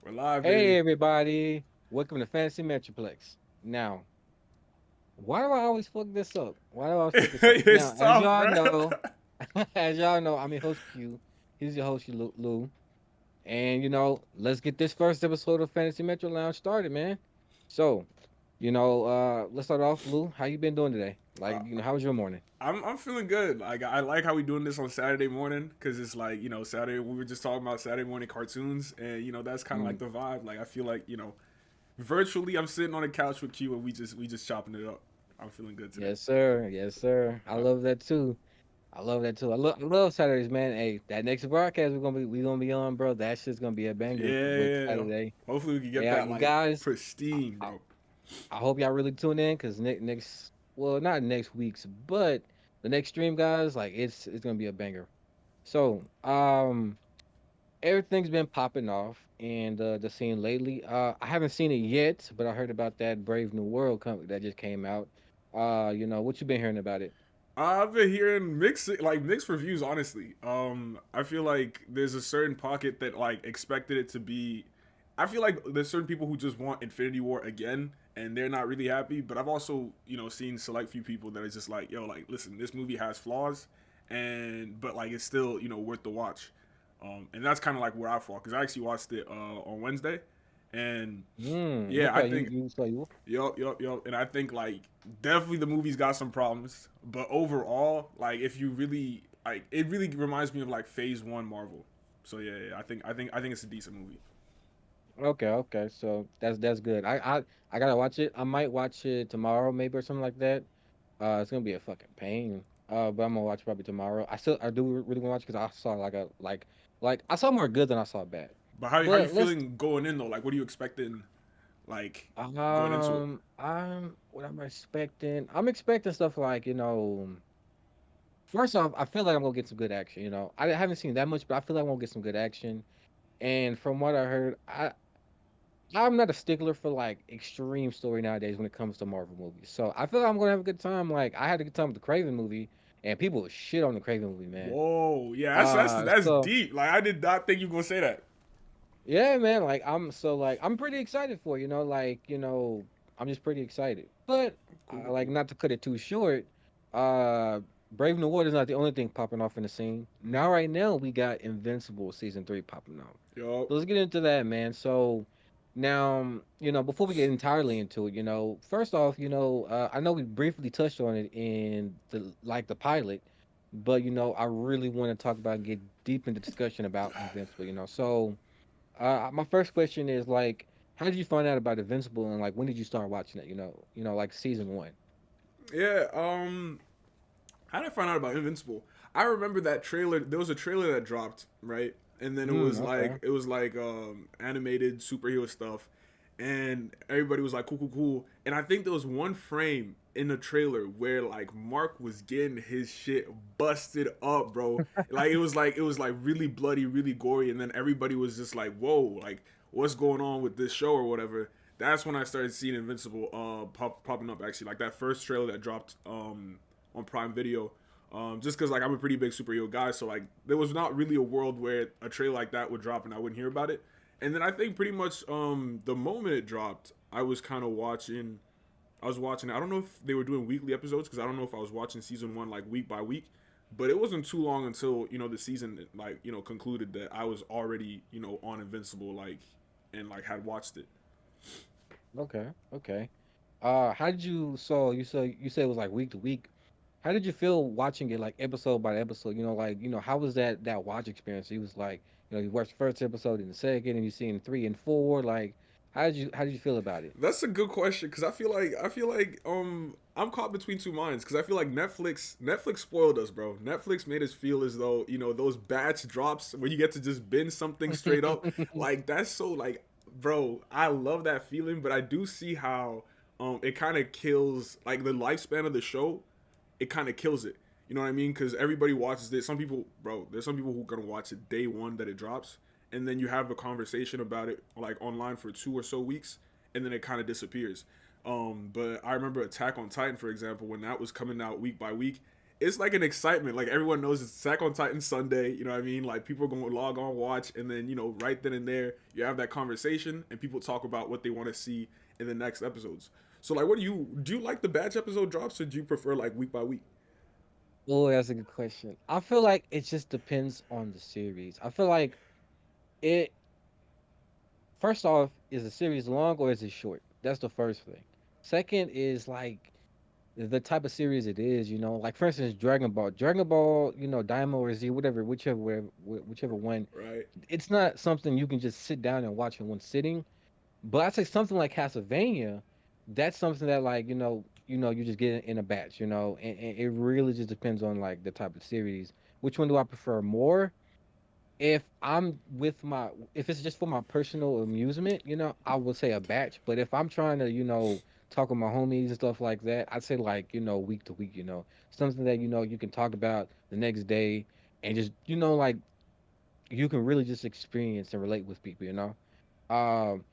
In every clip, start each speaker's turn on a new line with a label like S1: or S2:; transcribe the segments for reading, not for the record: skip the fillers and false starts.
S1: We're live,
S2: Hey
S1: baby.
S2: everybody, welcome to Fantasy Metroplex. Now, why do I always fuck this up? Why do I always fuck this up?
S1: It's
S2: Now, as
S1: tough,
S2: y'all
S1: bro.
S2: know, as y'all know, I'm your host Q. He's your host Lou. And let's get this first episode of Fantasy Metro Lounge started, man. So, let's start off, Lou. How you been doing today?
S1: Uh,
S2: How was your morning?
S1: I'm feeling good. Like I like how we doing this on Saturday morning because it's like Saturday. We were just talking about Saturday morning cartoons, and that's kind of like
S2: Mm.
S1: the vibe. Like I feel like virtually I'm sitting on the couch with Q and we just chopping it up. I'm feeling good today.
S2: Yes, sir. Yes, sir. I
S1: Uh,
S2: love that too. I love that too. I love Saturdays, man. Hey, that next broadcast we gonna be on, bro. That shit's gonna be a banger with
S1: yeah.
S2: Saturday.
S1: Hopefully we can get
S2: Yeah,
S1: that
S2: you
S1: like
S2: guys. I,
S1: pristine,
S2: I,
S1: bro.
S2: I hope y'all really tune in because next, well, not next week's, but the next stream, guys. Like it's gonna be a banger. So, everything's been popping off and the scene lately. I haven't seen it yet, but I heard about that Brave New World company that just came out. What you been hearing about it?
S1: I've been hearing mixed reviews. Honestly, I feel like there's a certain pocket that like expected it to be. I feel like there's certain people who just want Infinity War again, and they're not really happy. But I've also seen select few people that are just like, yo, like listen, this movie has flaws, and but like it's still worth the watch. And that's kind of like where I fall because I actually watched it on Wednesday, and yeah, I
S2: Okay,
S1: think
S2: you.
S1: yup. And I think like definitely the movie's got some problems, but overall, like if you really like, it really reminds me of like Phase One Marvel. So yeah. I think it's a decent movie.
S2: Okay. So that's good. I gotta watch it. I might watch it tomorrow, maybe or something like that. It's gonna be a fucking pain. But I'm gonna watch probably tomorrow. I do really want to watch because I saw like I saw more good than I saw bad.
S1: But how you
S2: But let's
S1: feeling going in though? Like, what are you expecting? Like going into it?
S2: I'm what I'm expecting. I'm expecting stuff like first off, I feel like I'm gonna get some good action. I haven't seen that much, but I feel like I'm gonna get some good action. And from what I heard, I'm not a stickler for like extreme story nowadays when it comes to Marvel movies. So I feel like I'm gonna have a good time. Like I had a good time with the Craven movie, and people shit on the Craven movie, man.
S1: Whoa, yeah, that's
S2: So
S1: deep. Like I did not think you were gonna say that.
S2: yeah, man. I'm pretty excited for it, I'm just pretty excited. But
S1: Cool,
S2: like
S1: cool.
S2: not to cut it too short, uh, Brave New World is not the only thing popping off in the scene. Now, right now, we got Invincible season 3 popping off.
S1: Yup.
S2: So let's get into that, man. So now, before we get entirely into it, first off, I know we briefly touched on it in the pilot, but I really want to talk about and get deep into discussion about Invincible. So my first question is like, how did you find out about Invincible and like when did you start watching it? Like season one.
S1: Yeah. How did I find out about Invincible? I remember that trailer. There was a trailer that dropped, right? And then it was
S2: Okay.
S1: like animated superhero stuff, and everybody was like cool. And I think there was one frame in the trailer where like Mark was getting his shit busted up, bro. Like it was like really bloody, really gory, and then everybody was just like, whoa, like what's going on with this show or whatever. That's when I started seeing Invincible popping up actually, like that first trailer that dropped on Prime Video. Just because like I'm a pretty big superhero guy, so like there was not really a world where a trailer like that would drop and I wouldn't hear about it. And then I think pretty much the moment it dropped, I was kind of watching. I was watching. I don't know if they were doing weekly episodes because I don't know if I was watching season one like week by week. But it wasn't too long until the season like concluded that I was already on Invincible like and like had watched it.
S2: Okay. How did you so you said it was like week to week. How did you feel watching it like episode by episode? How was that watch experience? It was like, you watched the first episode and the second and you seen 3 and 4. Like how did you feel about it?
S1: That's a good question because I feel like I'm caught between two minds because I feel like Netflix spoiled us, bro. Netflix made us feel as though those batch drops where you get to just binge something straight up, like that's so like, bro. I love that feeling, but I do see how it kind of kills like the lifespan of the show. It kind of kills it. You know what I mean? Because everybody watches it. Some people, bro, there's some people who are gonna watch it day one that it drops, and then you have a conversation about it like online for 2 or so weeks, and then it kind of disappears. But I remember Attack on Titan, for example, when that was coming out week by week. it's like an excitement. Like everyone knows it's Attack on Titan Sunday. You know what I mean? Like people are going to log on, watch, and then right then and there you have that conversation, and people talk about what they want to see in the next episodes. So like, what do you like the batch episode drops, or do you prefer like week by week?
S2: Oh, that's a good question. I feel like it just depends on the series. I feel like it first off, is the series long or is it short? That's the first thing. Second is like the type of series it is, you know. Like for instance, Dragon Ball. Dragon Ball, Daima or Z, whatever, whichever one.
S1: Right?
S2: It's not something you can just sit down and watch in one sitting. But I say something like Castlevania, that's something that like, you just get in a batch, and it really just depends on like the type of series. Which one do I prefer more? If it's just for my personal amusement, I would say a batch. But if I'm trying to, talk with my homies and stuff like that, I'd say like, week to week, something that, you can talk about the next day and just, like you can really just experience and relate with people, Um,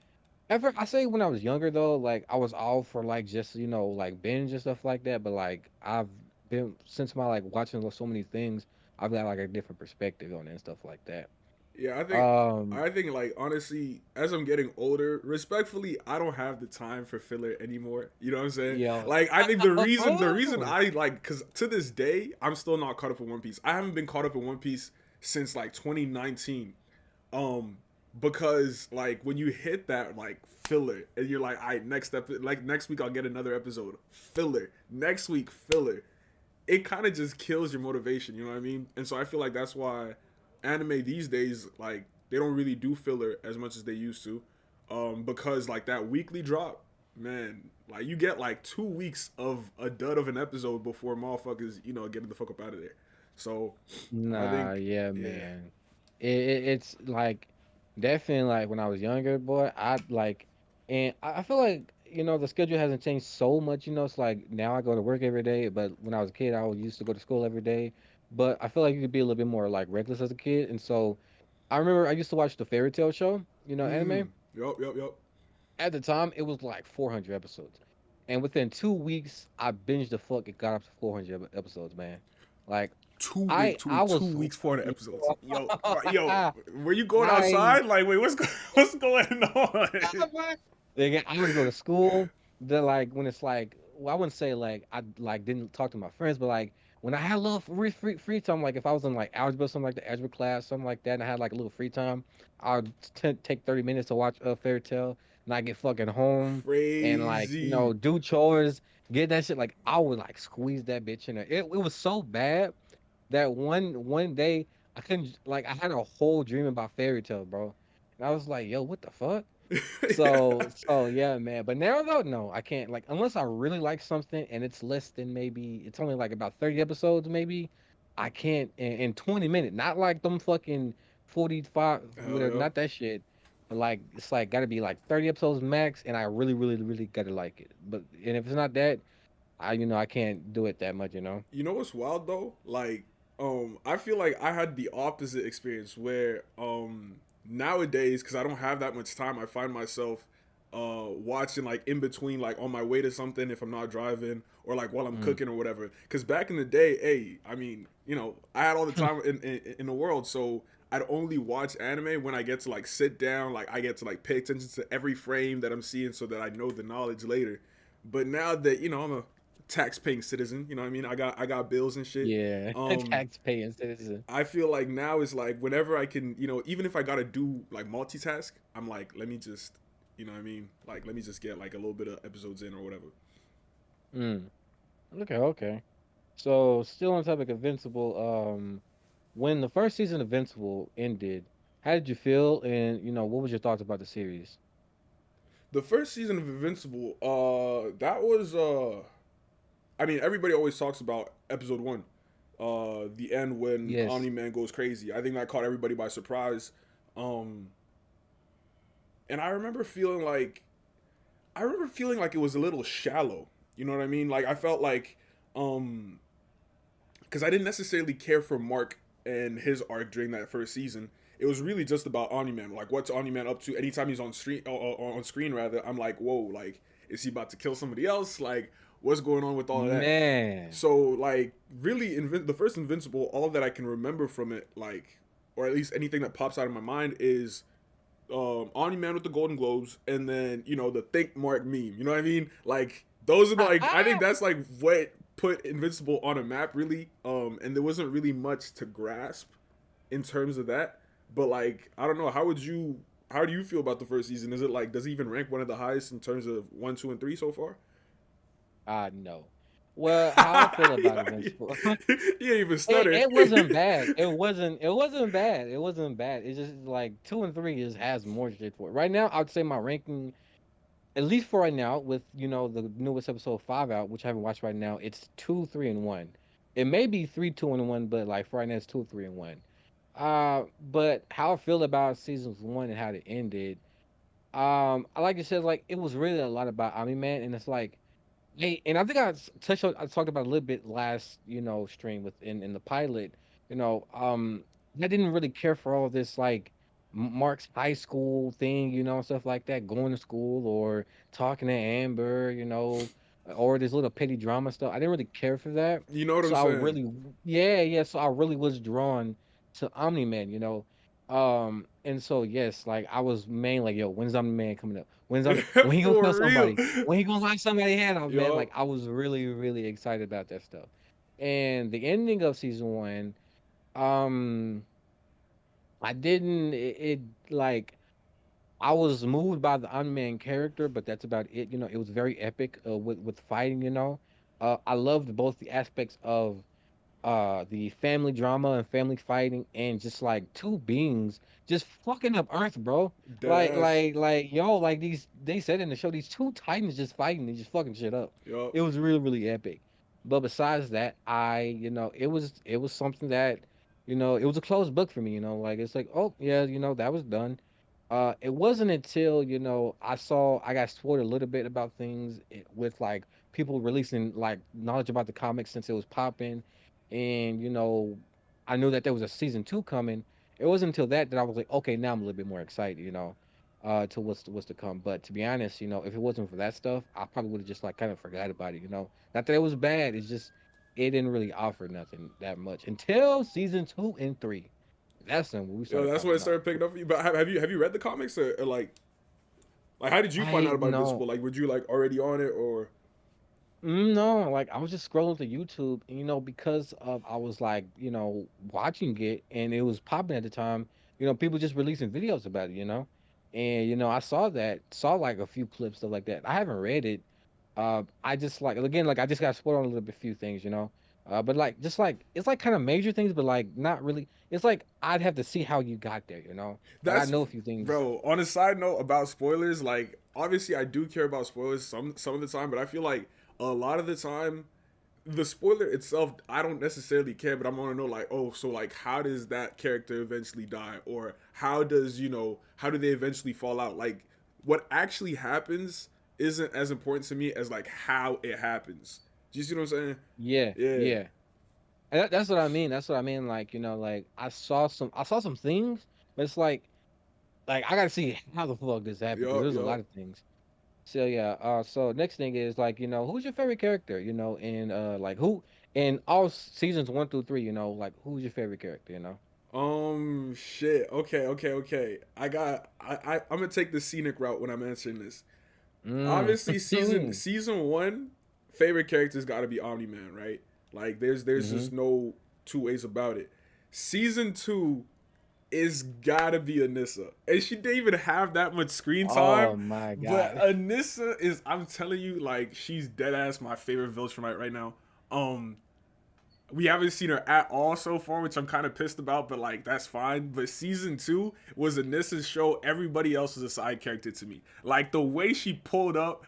S2: I say when I was younger though, like I was all for like just, like binge and stuff like that. But like I've been since my like watching so many things, I've got like a different perspective on it and stuff like that.
S1: Yeah, I think
S2: Um,
S1: I think like honestly, as I'm getting older, respectfully, I don't have the time for filler anymore. You know what I'm saying?
S2: yeah.
S1: Like I think the reason
S2: Oh,
S1: I like cuz to this day, I'm still not caught up in One Piece. I haven't been caught up in One Piece since like 2019. Um because like when you hit that like filler and you're like, "All right, like next week I'll get another episode. Filler. Next week filler." It kind of just kills your motivation, you know what I mean? And so I feel like that's why anime these days, like, they don't really do filler as much as they used to. Because like that weekly drop, man, like you get like 2 weeks of a dud of an episode before motherfuckers, getting the fuck up out of there. So I
S2: nah,
S1: think,
S2: yeah,
S1: yeah.
S2: man. It's like definitely like when I was younger, boy, and I feel like, the schedule hasn't changed so much, it's like now I go to work every day, but when I was a kid, used to go to school every day. But I feel like you could be a little bit more like reckless as a kid. And so I remember I used to watch the fairy tale show, anime.
S1: Yup, yup, yup.
S2: At the time, it was like 400 episodes. And within 2 weeks, I binged the fuck and got up to 400 episodes, man. Like,
S1: Wait, two
S2: I
S1: weeks,
S2: was
S1: 2 weeks for the episodes. Yo,
S2: I
S1: were you going outside? Like, wait, what's going on?
S2: Like, I would go to school. Then like when it's like, well, I wouldn't say like I like didn't talk to my friends, but like when I had a little free time, like if I was in like algebra, something like the algebra class, something like that, and I had like a little free time, I'd take 30 minutes to watch a fairy tale, and I get fucking home and like
S1: Crazy.
S2: do chores, get that shit. Like I would like squeeze that bitch in there. It was so bad that one day I couldn't like I had a whole dream about fairy tale, bro, and I was like, yo, what the fuck? So yeah, man. But now though, no, I can't. Like unless I really like something and it's less than maybe it's only like about 30 episodes, maybe I can't in 20 minutes. Not like them fucking 45,
S1: Hell
S2: whatever.
S1: yeah.
S2: Not that shit. But like it's like gotta be like 30 episodes max, and I really, really, really gotta like it. But and if it's not that, I can't do it that much.
S1: You know what's wild though? Like, I feel like I had the opposite experience where, nowadays, because I don't have that much time, I find myself, watching like in between, like on my way to something if I'm not driving, or like while I'm
S2: Mm.
S1: cooking or whatever. Because back in the day, hey, I mean, I had all the time in the world, so I'd only watch anime when I get to like sit down, like I get to like pay attention to every frame that I'm seeing, so that I know the knowledge later. But now that I'm a tax-paying citizen, you know what I mean? I got bills and shit.
S2: Yeah,
S1: Um,
S2: taxpaying citizen.
S1: I feel like now is like whenever I can, even if I gotta do like multitask, I'm like, let me just, you know what I mean? Like, let me just get like a little bit of episodes in or whatever.
S2: Mm. Okay, okay. So still on topic of Invincible, when the first season of Invincible ended, how did you feel? And what was your thoughts about the series?
S1: The first season of Invincible, that was, I mean, everybody always talks about episode one, the end when
S2: Yes.
S1: Omni Man goes crazy. I think that caught everybody by surprise. Um, and I remember feeling like it was a little shallow. You know what I mean? Like I felt like, um, because I didn't necessarily care for Mark and his arc during that first season. It was really just about Omni Man. Like, what's Omni Man up to? Anytime he's on screen, rather, I'm like, whoa, like, is he about to kill somebody else? Like, what's going on with all of that.
S2: Man.
S1: So like really, the first Invincible, all that I can remember from it, like, or at least anything that pops out of my mind is Omni Man with the Golden Globes, and then the Think Mark meme. You know what I mean? Like those are like I think that's like what put Invincible on a map really. And there wasn't really much to grasp in terms of that. But like I don't know, how do you feel about the first season? Is it like does it even rank one of the highest in terms of 1, 2, and 3 so far?
S2: No. Well, how I feel about Invincible.
S1: He ain't even
S2: It
S1: stutter.
S2: it wasn't bad. It wasn't bad. It wasn't bad. It's just like 2 and 3 just has more shit for it. Right now, I would say my ranking, at least for right now, with the newest episode 5 out, which I haven't watched right now, it's 2, 3, and 1. It may be 3, 2, and 1, but like for right now it's 2, 3, and 1. But how I feel about seasons 1 and how it ended, I like you said, like it was really a lot about Omni Man, and it's like, hey, and I think touched on, I talked about a little bit last, stream in the pilot. I didn't really care for all this like Mark's high school thing, stuff like that, going to school or talking to Amber, or this little petty drama stuff. I didn't really care for that.
S1: You know what I'm
S2: So I
S1: saying?
S2: really, yeah, yeah. So I really was drawn to Omni Man, and so yes, like I was mainly like, yo, when's Omni Man coming up? When he gonna kill
S1: For real.
S2: somebody? When he gonna lock somebody head off, man? Like
S1: Yo,
S2: I was really, really excited about that stuff. And the ending of season 1, um, I didn't it like I was moved by the unmanned character, but that's about it. It was very epic with fighting. I loved both the aspects of the family drama and family fighting, and just like two beings just fucking up Earth, bro.
S1: dead ass.
S2: Like yo, like these they said in the show, these two titans just fighting and just fucking shit up.
S1: Yo,
S2: It was really, really epic. But besides that, it was something that, it was a closed book for me, like it's like, oh yeah, that was done. It wasn't until, I got spoiled a little bit about things, with like people releasing like knowledge about the comics since it was popping, and I knew that there was a season 2 coming. It wasn't until that I was like, okay, now I'm a little bit more excited, to what's to come. But to be honest, if it wasn't for that stuff, I probably would have just like kind of forgot about it. Not that it was bad, it's just it didn't really offer nothing that much until season 2 and 3. That's when we
S1: yo,
S2: started
S1: that's when it
S2: popping off.
S1: started picking up for you. But have you read the comics, or like how did you find out
S2: I
S1: about
S2: no.
S1: Invincible? Like, were you like already on it, or
S2: No, like I was just scrolling through YouTube, and because of I was like, watching it, and it was popping at the time. People just releasing videos about it. And I saw like a few clips, stuff like that. I haven't read it. I just like, again, like I just got spoiled on a little bit, few things. But like just like it's like kind of major things, but like not really. It's like I'd have to see how you got there. Like I
S1: that's
S2: know a few things.
S1: bro? On a side note about spoilers, like obviously I do care about spoilers some of the time, but I feel like a lot of the time the spoiler itself, I don't necessarily care, but I want to know like, oh, so like, how does that character eventually die, or how do they eventually fall out? Like, what actually happens isn't as important to me as like how it happens. Do you see what I'm saying?
S2: Yeah,
S1: Yeah,
S2: yeah. And that's what I mean. That's what I mean. Like, like I saw some things, but it's like I gotta see how the fuck this happened, because
S1: yup,
S2: there's a
S1: yup.
S2: lot of things. So yeah. So next thing is like, who's your favorite character? And like who in all seasons 1 through 3. Like who's your favorite character?
S1: Shit. Okay, okay, okay. I'm gonna take the scenic route when I'm answering this.
S2: Mm.
S1: Obviously, season one, favorite character's got to be Omni Man, right? Like, there's
S2: Mm-hmm.
S1: just no two ways about it. Season two is gotta be Anissa, and she didn't even have that much screen time.
S2: Oh my
S1: But
S2: god.
S1: Anissa is, I'm telling you, like she's dead ass my favorite villain right now. Um, we haven't seen her at all so far, which I'm kind of pissed about, but like that's fine. But season two was Anissa's show. Everybody else was a side character to me. Like the way she pulled up,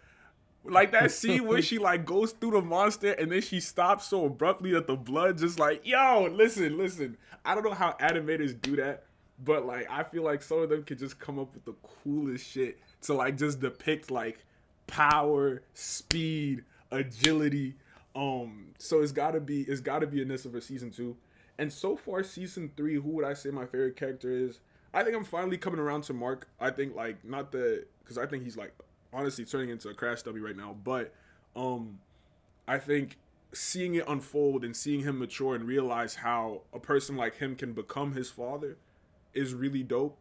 S1: like that scene where she like goes through the monster and then she stops so abruptly that the blood just like, yo, listen, listen. I don't know how animators do that, but like I feel like some of them could just come up with the coolest shit to like just depict like power, speed, agility. So it's gotta be Anissa for season two. And so far, season three, who would I say my favorite character is? I think I'm finally coming around to Mark. I think like not the because I think he's like honestly turning into a crash dummy right now. But um I think seeing it unfold and seeing him mature and realize how a person like him can become his father is really dope.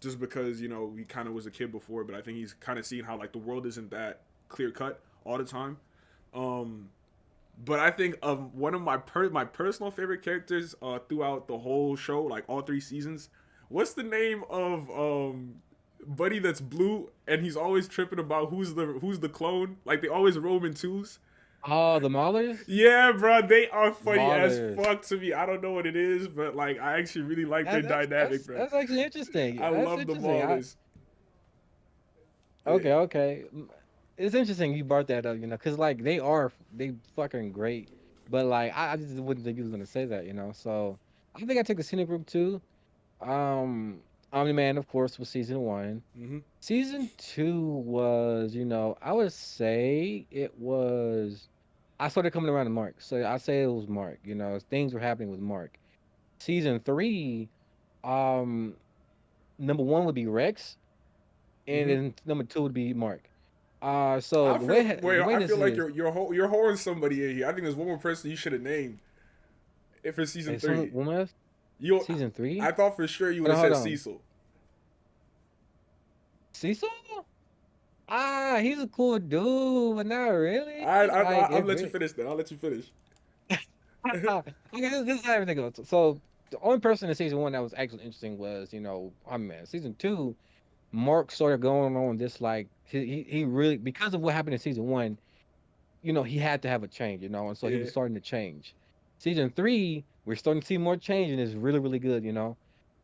S1: Just because he kind of was a kid before, but I think he's kind of seeing how like the world isn't that clear cut all the time. Um, but I think one of my personal favorite characters throughout the whole show, like all three seasons. What's the name of Buddy that's blue and he's always tripping about who's the clone? Like they always roam in twos.
S2: Oh, the Maulers?
S1: Yeah, bro, they are funny as
S2: Maulers.
S1: fuck to me. I don't know what it is, but like I actually really like their dynamic, bro.
S2: That's actually interesting.
S1: I
S2: That's
S1: love the
S2: interesting.
S1: Maulers. Yeah.
S2: Okay, okay. It's interesting you brought that up, because like they fucking great, but like I just wouldn't think you was gonna say that, So I think I took the scenic route too. Omni Man, of course, was season one.
S1: Mm-hmm.
S2: Season two was, I would say it was. I started coming around to Mark, so I say it was Mark. Things were happening with Mark. Season three, um, number one would be Rex, and
S1: Mm-hmm.
S2: then number two would be Mark. So
S1: I
S2: the way
S1: feel wait.
S2: the way
S1: I
S2: this
S1: feel like
S2: is,
S1: you're whoring somebody in here. I think there's one more person you should have named if it's season
S2: is someone
S1: three.
S2: woman else?
S1: You,
S2: Season three?
S1: I thought for sure you would have
S2: Hold
S1: said
S2: on.
S1: Cecil.
S2: Cecil? Ah, he's a cool dude, but not really.
S1: I'll let you finish then. I'll let you finish.
S2: Okay, this is how everything goes. So the only person in season one that was actually interesting was, Iron Man. Season two, Mark started going on this like he really, because of what happened in season one, he had to have a change, and so he was
S1: Yeah.
S2: starting to change. Season three, we're starting to see more change, and it's really, really good. Now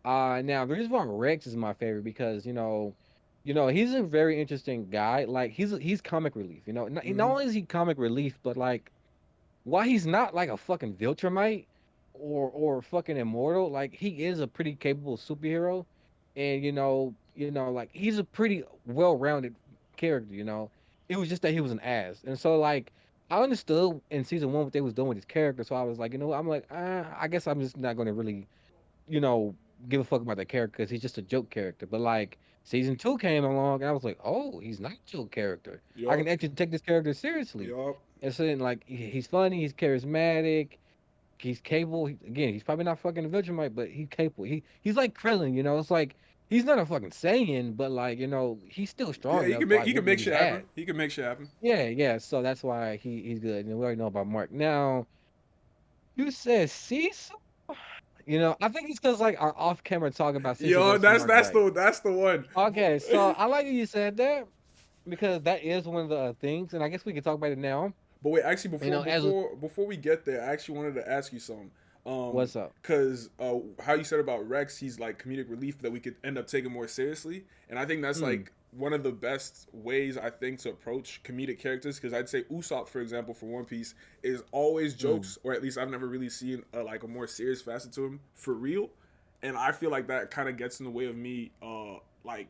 S2: the reason why Rex is my favorite because he's a very interesting guy. Like he's comic relief. Not
S1: Mm-hmm.
S2: only is he comic relief, but like why he's not like a fucking Viltrumite or fucking immortal, like he is a pretty capable superhero, and like he's a pretty well-rounded character. It was just that he was an ass, and so like I understood in season one what they was doing with his character, so I was like, I'm like, I guess I'm just not going to really you know give a fuck about that character because he's just a joke character. But like season two came along, and I was like, oh, he's not a joke character. I can
S1: Yup.
S2: actually take this character seriously.
S1: Yup.
S2: And so then, like, he's funny, he's charismatic, he's capable. Again, he's probably not fucking a Vegemite, but he's capable. He's like Krillin, It's like he's not a fucking Saiyan, but like, he's still
S1: Yeah,
S2: strong enough to like
S1: he can
S2: whoop
S1: make
S2: niggas'
S1: shit happen.
S2: ass.
S1: He can make shit happen.
S2: Yeah, yeah. So that's why he's good. And we already know about Mark. Now, you said Cecil? I think it's because like our off-camera talk about Cecil
S1: Yo,
S2: versus Mark. Like,
S1: that's the one.
S2: okay, so I like that you said that because that is one of the things, and I guess we can talk about it now.
S1: But wait, actually,
S2: As
S1: before we get there, I actually wanted to ask you something.
S2: what's up?
S1: Cause how you said about Rex, he's like comedic relief that we could end up taking more seriously, and I think that's
S2: Hmm.
S1: like one of the best ways I think to approach comedic characters. Because I'd say Usopp, for example, for One Piece, is always
S2: Hmm.
S1: jokes, or at least I've never really seen like a more serious facet to him for real, and I feel like that kind of gets in the way of me like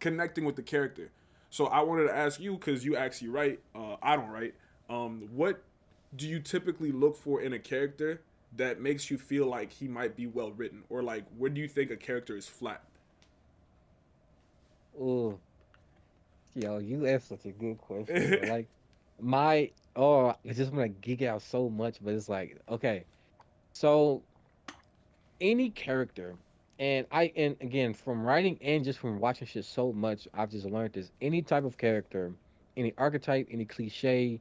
S1: connecting with the character. So I wanted to ask you because you actually write, I don't write. What do you typically look for in a character that makes you feel like he might be well written, or like where do you think a character is flat?
S2: Oh, yo, you asked such a good question, bro. Like my oh, I just want to geek out so much, but it's like okay, so any character, and again from writing and just from watching shit so much, I've just learned this. Any type of character, any archetype, any cliche,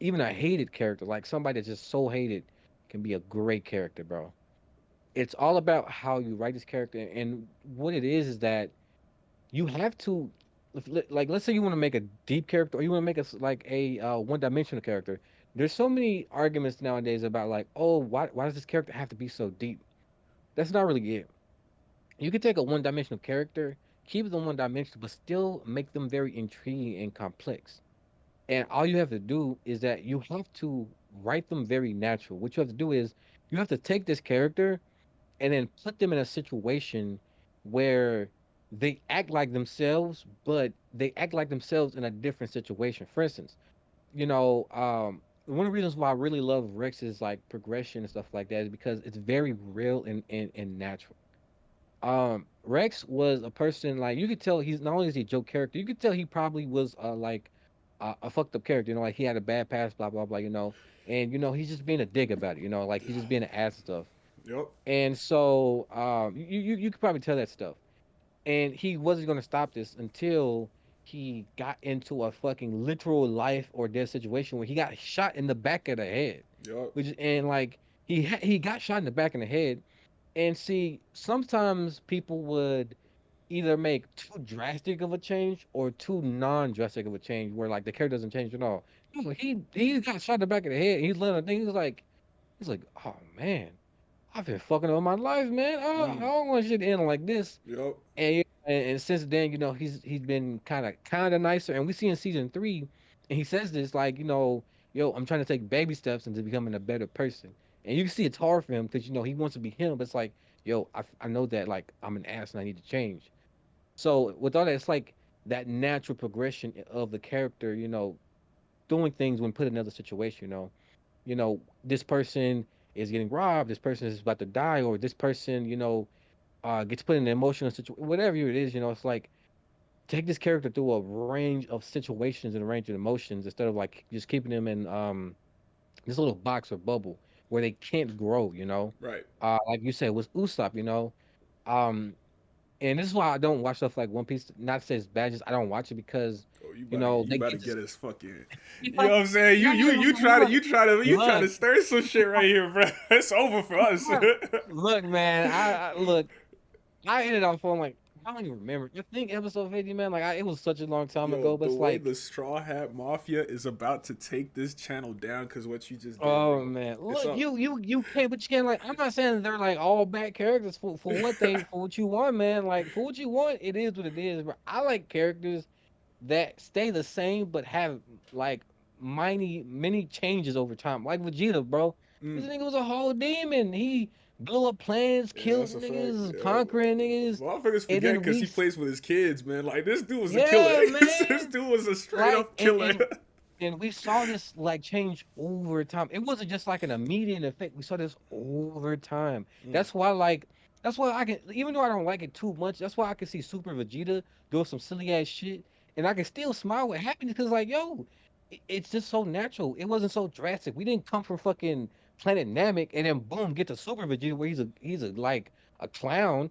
S2: even a hated character, like somebody that's just so hated, can be a great character, bro. It's all about how you write this character, and what it is that you have to like let's say you want to make a deep character or you want to make us like a one-dimensional character. There's so many arguments nowadays about like, oh, why does this character have to be so deep? That's not really it. You could take a one-dimensional character, keep them one-dimensional, but still make them very intriguing and complex. And all you have to do is that you have to write them very natural. What you have to do is you have to take this character and then put them in a situation where they act like themselves, but they act like themselves in a different situation. For instance, one of the reasons why I really love Rex's like progression and stuff like that is because it's very real and natural. Rex was a person like you could tell he's not only is he a joke character, you could tell he probably was like a fucked up character. You know, like he had a bad past, blah blah blah. And he's just being a dick about it. Like he's just being an ass and stuff.
S1: Yep.
S2: And so you could probably tell that stuff. And he wasn't going to stop this until he got into a fucking literal life or death situation where he got shot in the back of the head,
S1: Yep.
S2: and like he got shot in the back of the head. And see, sometimes people would either make too drastic of a change or too non-drastic of a change where like the character doesn't change at all. No, he got shot in the back of the head. And he's letting a thing. He's like, oh man, I've been fucking up my life, man. I
S1: Mm.
S2: don't want shit to end like this.
S1: Yep.
S2: And since then, he's been kind of nicer. And we see in season 3, and he says this like, yo, I'm trying to take baby steps into becoming a better person. And you can see it's hard for him because he wants to be him, but it's like, yo, I know that like I'm an ass and I need to change. So with all that, it's like that natural progression of the character, doing things when put in another situation. This person is getting robbed, this person is about to die, or this person, gets put in an emotional situation, whatever it is. It's like take this character through a range of situations and a range of emotions instead of like just keeping them in this little box or bubble where they can't grow.
S1: Right.
S2: Like you said with Usopp. Um, and this is why I don't watch stuff like One Piece. Not to say it's bad, just I don't watch it because
S1: Oh, you
S2: they
S1: about to
S2: get
S1: get
S2: this.
S1: us fucking. You know
S2: Like,
S1: what I'm saying? You
S2: yeah,
S1: you you try to
S2: look,
S1: you try to you try
S2: look,
S1: to stir some shit right here, bro. It's over for us.
S2: look, look, man. Look. I ended off on like I don't even remember. I think episode 50, man. Like it was such a long time
S1: Yo,
S2: ago, but
S1: the
S2: it's
S1: way
S2: like,
S1: the Straw Hat Mafia is about to take this channel down because what you just did,
S2: oh
S1: bro.
S2: man,
S1: It's
S2: look,
S1: up.
S2: you can't, but you can't like. I'm not saying they're like all bad characters for what you want, man. Like for what you want, it is what it is. But I like characters that stay the same but have like many changes over time. Like Vegeta, bro. This
S1: Mm.
S2: nigga was a whole demon. He blew up planets,
S1: Yeah,
S2: killed
S1: that's a fact.
S2: niggas,
S1: Yeah.
S2: conquering niggas,
S1: Motherfuckers
S2: and
S1: forget
S2: then
S1: because
S2: we,
S1: he plays with his kids, man. Like this dude was a killer.
S2: yeah,
S1: This
S2: man.
S1: dude was a straight
S2: Like
S1: up killer.
S2: and we saw this like change over time. It wasn't just like an immediate effect. We saw this over time.
S1: Mm.
S2: That's why like that's why I can, even though I don't like it too much, that's why I can see Super Vegeta doing some silly ass shit and I can still smile with happiness because like yo, it's just so natural. It wasn't so drastic. We didn't come from fucking Planet Namek and then boom get to Super Vegeta where he's a like a clown.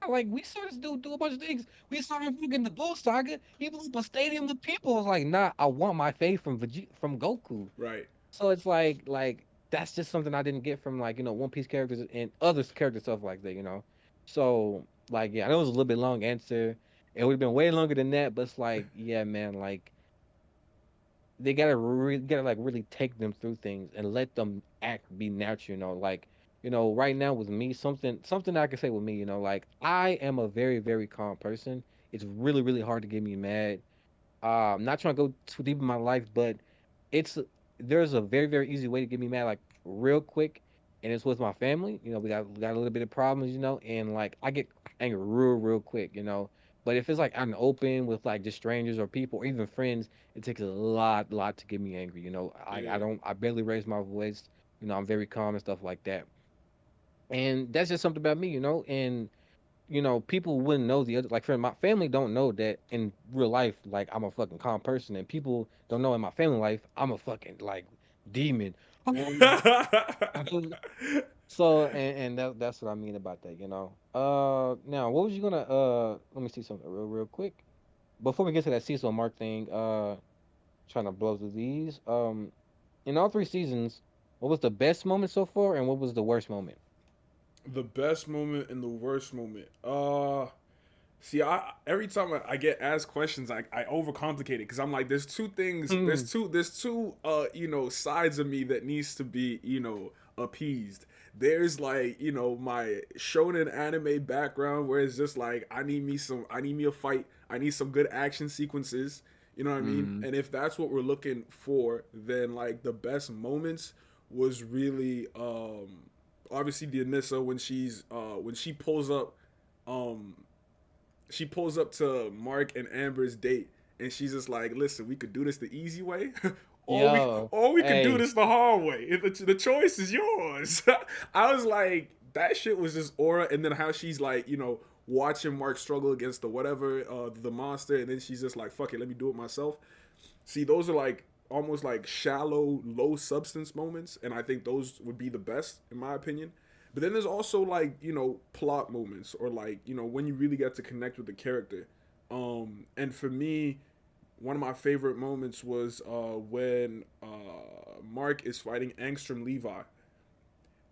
S2: Like we saw this dude do a bunch of things. We saw him fucking the Bull Saga. He blew up a stadium. The people was like, "Nah, I want my faith from from Goku."
S1: Right.
S2: So it's like that's just something I didn't get from like One Piece characters and other character stuff like that. So like yeah, I know it was a little bit long answer. It would have been way longer than that, but it's like yeah, man, like they gotta like really take them through things and let them act be natural. Like right now with me, something I can say with me. Like I am a very very calm person. It's really really hard to get me mad. I'm not trying to go too deep in my life, but it's there's a very very easy way to get me mad like real quick, and it's with my family. We got a little bit of problems, and like I get angry real quick. But if it's like out in the open with like just strangers or people or even friends, it takes a lot to get me angry.
S1: Yeah.
S2: I barely raise my voice. I'm very calm and stuff like that, and that's just something about me. And people wouldn't know the other, like, for my family don't know that in real life, like, I'm a fucking calm person, and people don't know in my family life, I'm a fucking, like, demon. So, and that's what I mean about that. Now, what was you gonna, let me see something real quick. Before we get to that Cecil Mark thing, trying to blow through these. In all 3 seasons, what was the best moment so far, and what was the worst moment?
S1: The best moment and the worst moment. See, I every time I get asked questions, I overcomplicate it because I'm like, there's two things,
S2: Hmm.
S1: there's two, sides of me that needs to be, appeased. There's like, my shonen anime background where it's just like, I need me a fight, I need some good action sequences. You know what I mean?
S2: Hmm.
S1: And if that's what we're looking for, then like the best moments was really, obviously the Anissa when um she pulls up to Mark and Amber's date, and she's just like, "Listen, we could do this the easy way,
S2: Yo,
S1: or we could do
S2: hey.
S1: this the hard way. The choice is yours." I was like, that shit was just aura, and then how she's like, watching Mark struggle against the whatever, the monster, and then she's just like, "Fuck it, let me do it myself." See, those are like almost like shallow, low substance moments, and I think those would be the best in my opinion. But then there's also like plot moments or like when you really get to connect with the character. And for me, one of my favorite moments was when Mark is fighting Angstrom Levi,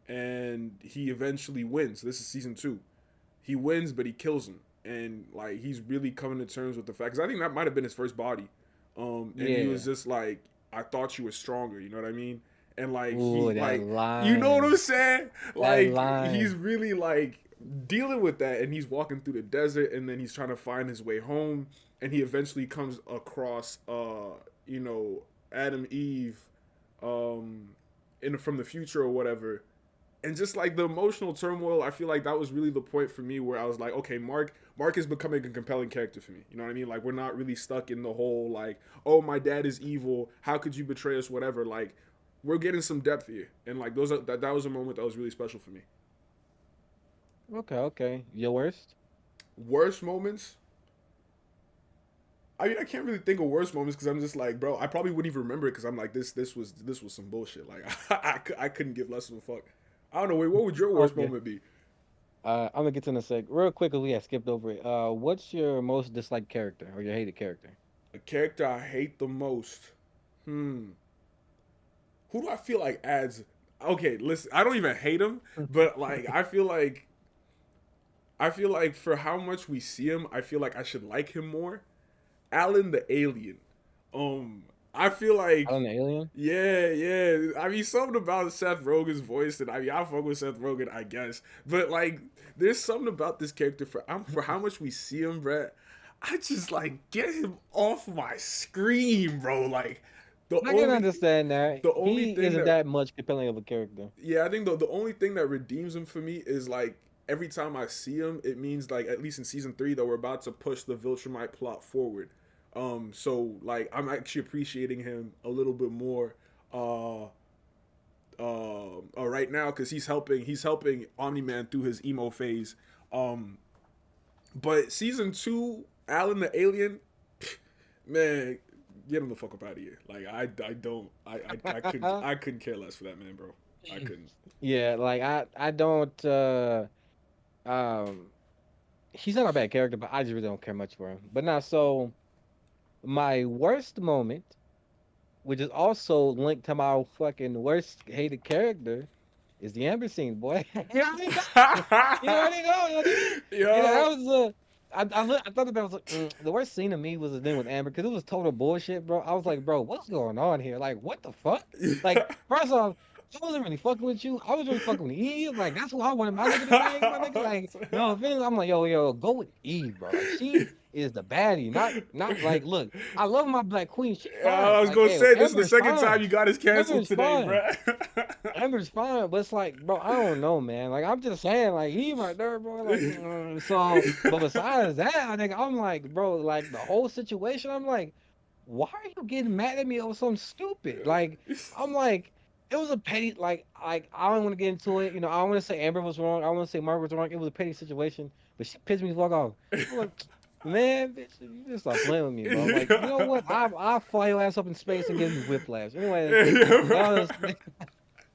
S1: and he eventually wins. This is season 2. He wins, but he kills him, and like he's really coming to terms with the fact. Because I think that might have been his first body, and he was
S2: Yeah.
S1: just like, "I thought you were stronger." You know what I mean? And like
S2: Ooh,
S1: he
S2: that
S1: like you know what I'm
S2: line.
S1: saying?
S2: That
S1: Like he's
S2: line.
S1: really like dealing with that, and he's walking through the desert, and then he's trying to find his way home, and he eventually comes across you know Adam Eve um in from the future or whatever, and just like the emotional turmoil, I feel like that was really the point for me where I was like, okay, Mark is becoming a compelling character for me. You know what I mean? Like we're not really stuck in the whole like, oh, my dad is evil, how could you betray us, whatever. Like we're getting some depth here, and like that was a moment that was really special for me.
S2: Okay, okay. Your worst?
S1: Worst moments, I mean, I can't really think of worst moments because I'm just like, bro, I probably wouldn't even remember it because I'm like, this was some bullshit. Like, I couldn't give less of a fuck. I don't know. Wait, what would your worst
S2: Okay.
S1: moment be?
S2: I'm gonna get to in a sec. Real quick, 'cause we had skipped over it. What's your most disliked character or your hated character?
S1: A character I hate the most. Who do I feel like adds? Okay, listen, I don't even hate him, but like, I feel like for how much we see him, I feel like I should like him more. Alan the alien. Um, I feel like
S2: Alan the Alien?
S1: yeah, yeah. I mean, something about Seth Rogen's voice, and I mean, I fuck with Seth Rogen, I guess. But like, there's something about this character for how much we see him, Brett. I just like get him off my screen, bro. Like, the
S2: I can
S1: only
S2: understand that.
S1: the only
S2: He
S1: thing
S2: isn't
S1: that
S2: that much compelling of a character.
S1: yeah, I think the only thing that redeems him for me is like every time I see him, it means like at least in season 3 that we're about to push the Viltrumite plot forward. So like I'm actually appreciating him a little bit more right now because he's helping Omni Man through his emo phase. Um, but season 2, Alan the alien, man, get him the fuck up out of here. Like I don't I couldn't care less for that man, bro. I couldn't.
S2: Yeah, like I don't um he's not a bad character, but I just really don't care much for him. But now so my worst moment, which is also linked to my fucking worst hated character, is the Amber scene, boy. You already know. You already know.
S1: Yo,
S2: That was I thought that was like, the worst scene to me was the thing with Amber because it was total bullshit, bro. I was like, bro, what's going on here? Like, what the fuck? Like, first off, I wasn't really fucking with you. I was really fucking with Eve. Like, that's who I wanted my nigga to bang, my nigga. Like, no offense. I'm like, yo, go with Eve, bro. Like, she is the baddie, not like, look, I love my black queen. She
S1: I
S2: fine.
S1: was
S2: Like,
S1: gonna
S2: hey,
S1: say this is the
S2: Amber's
S1: second time
S2: fine.
S1: you got us canceled
S2: Amber's
S1: today,
S2: fine.
S1: bro.
S2: Amber's fine, but it's like, bro, I don't know, man. Like, I'm just saying, like, he right there, bro. Like, so, but besides that, I think I'm like, bro, like the whole situation, I'm like, why are you getting mad at me over something stupid? Like, I'm like, it was a petty, like I don't want to get into it. I don't want to say Amber was wrong. I want to say Margaret was wrong. It was a petty situation, but she pissed me the fuck off. I'm like, man, bitch, you just stop playing with me, bro. Like, you know what? I'll fly your ass up in space and give you whiplash. Anyway, that was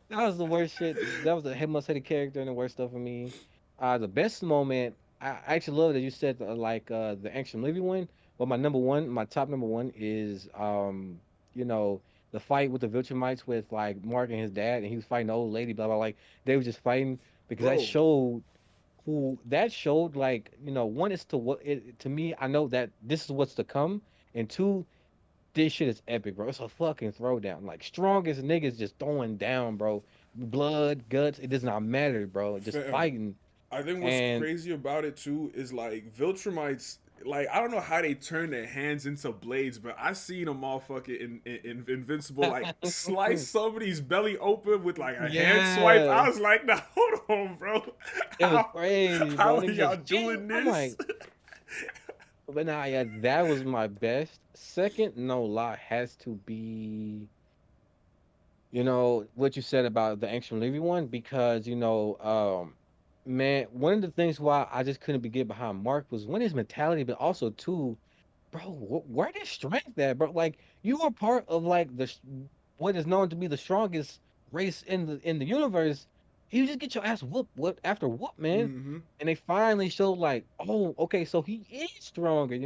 S2: that was the worst shit. That was the head must hated character and the worst stuff for me. The best moment, I actually love that you said the action living one. But my number one, my top number one is you know, the fight with the Viltrumites with like Mark and his dad, and he was fighting the old lady, blah blah. Like they were just fighting because that
S1: Bro,
S2: showed who that showed like one is to what it to me. I know that this is what's to come, and two, this shit is epic, bro. It's a fucking throwdown. Like strongest niggas just throwing down, bro. Blood, guts, it does not matter, bro. Just
S1: fam,
S2: fighting.
S1: I think what's
S2: And
S1: crazy about it too is like Viltrumites. Like I don't know how they turn their hands into blades, but I seen a motherfucker in Invincible like slice somebody's belly open with like a hand swipe. I
S2: yeah,
S1: was like, nah, hold on, bro.
S2: it was
S1: How
S2: crazy, bro.
S1: how are
S2: Niggas
S1: y'all
S2: just ching.
S1: doing
S2: I'm
S1: this?
S2: like, but nah, yeah, that was my best. Second, no lie, has to be what you said about the ancient Levy one because man, one of the things why I just couldn't be get behind Mark was one his mentality, but also two, bro, where did strength at, bro? Like you were part of like what is known to be the strongest race in the universe. You just get your ass whoop after whoop, man.
S1: Mm-hmm.
S2: And they finally showed like, oh, okay, so he is stronger,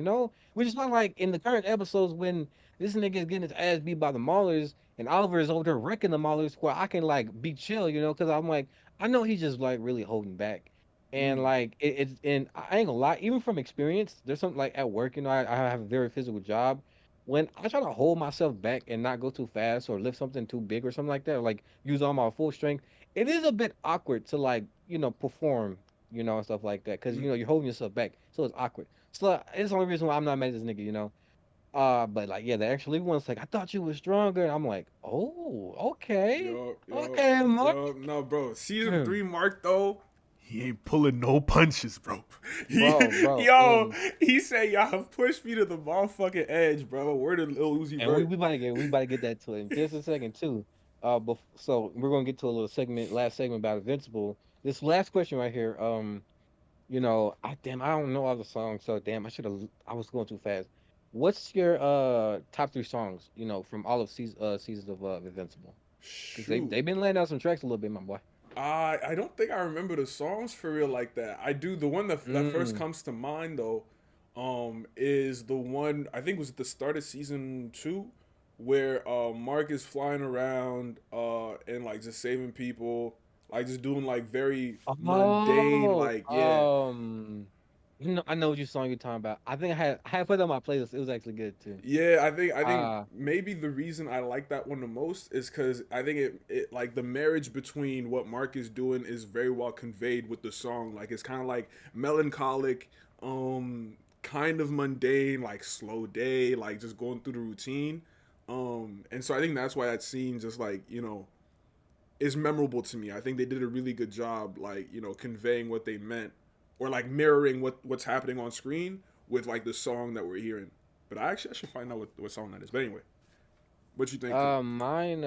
S2: Which is why like in the current episodes when this nigga is getting his ass beat by the Maulers and Oliver is over there wrecking the Maulers where I can like be chill, because I'm like, I know he's just like really holding back. And
S1: Mm.
S2: like it's and I ain't gonna lie, even from experience, there's something like at work, I have a very physical job. When I try to hold myself back and not go too fast or lift something too big or something like that, or like use all my full strength, it is a bit awkward to like, perform, and stuff like that. Cause
S1: Mm.
S2: you're holding yourself back. So it's awkward. So it's the only reason why I'm not mad at this nigga. But like yeah, the actually one's like, I thought you were stronger. And I'm like, oh, okay.
S1: Yo, yo,
S2: Okay, Mark.
S1: yo, no, bro. Season three, Mark though, he ain't pulling no punches, bro. He,
S2: Bro,
S1: yo, he said y'all have pushed me to the motherfucking edge, bro. Where did Lil Uzi
S2: and
S1: Vert?
S2: we about to get that to it in just a second too. So we're gonna get to a little last segment about Invincible. This last question right here. I don't know all the songs, so damn, I was going too fast. What's your top three songs? From all of seasons of Invincible? Because
S1: Shoot.
S2: they've been laying out some tracks a little bit, my boy.
S1: I don't think I remember the songs for real like that. I do the one that first
S2: Mm.
S1: comes to mind though, is the one I think was at the start of season two, where Mark is flying around and like just saving people, like just doing like very mundane,
S2: Oh,
S1: like yeah.
S2: I know what you song you're talking about. I think I had put it on my playlist. It was actually good too.
S1: Yeah, I think
S2: Uh,
S1: maybe the reason I like that one the most is because I think it like the marriage between what Mark is doing is very well conveyed with the song. Like it's kind of like melancholic, kind of mundane, like slow day, like just going through the routine. And so I think that's why that scene just like is memorable to me. I think they did a really good job, like conveying what they meant, or like mirroring what's happening on screen with like the song that we're hearing. But I should find out what song that is. But anyway, what you think?
S2: mine.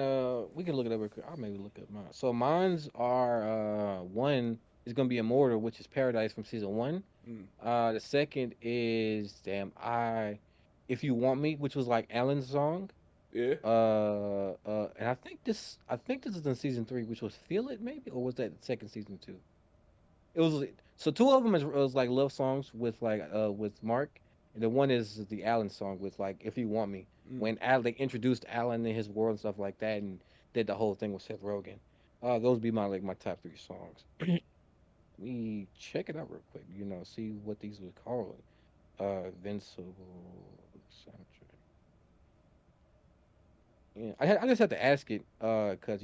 S2: We can look it up real quick. I'll maybe look up mine. So mine's are one is gonna be Immortal, which is Paradise from season one.
S1: Mm,
S2: The second is damn If You Want Me, which was like Alan's song.
S1: yeah.
S2: And I think this is in season three, which was Feel It maybe, or was that second season two? It was so two of them was like love songs with Mark, and the one is the Alan song with like If You Want Me.
S1: Mm.
S2: When Al they introduced Alan in his world and stuff like that, and did the whole thing with Seth Rogen. Those be my top three songs. We check it out real quick. See what these would call it. Invincible soundtrack. Yeah, I just had to ask it, cause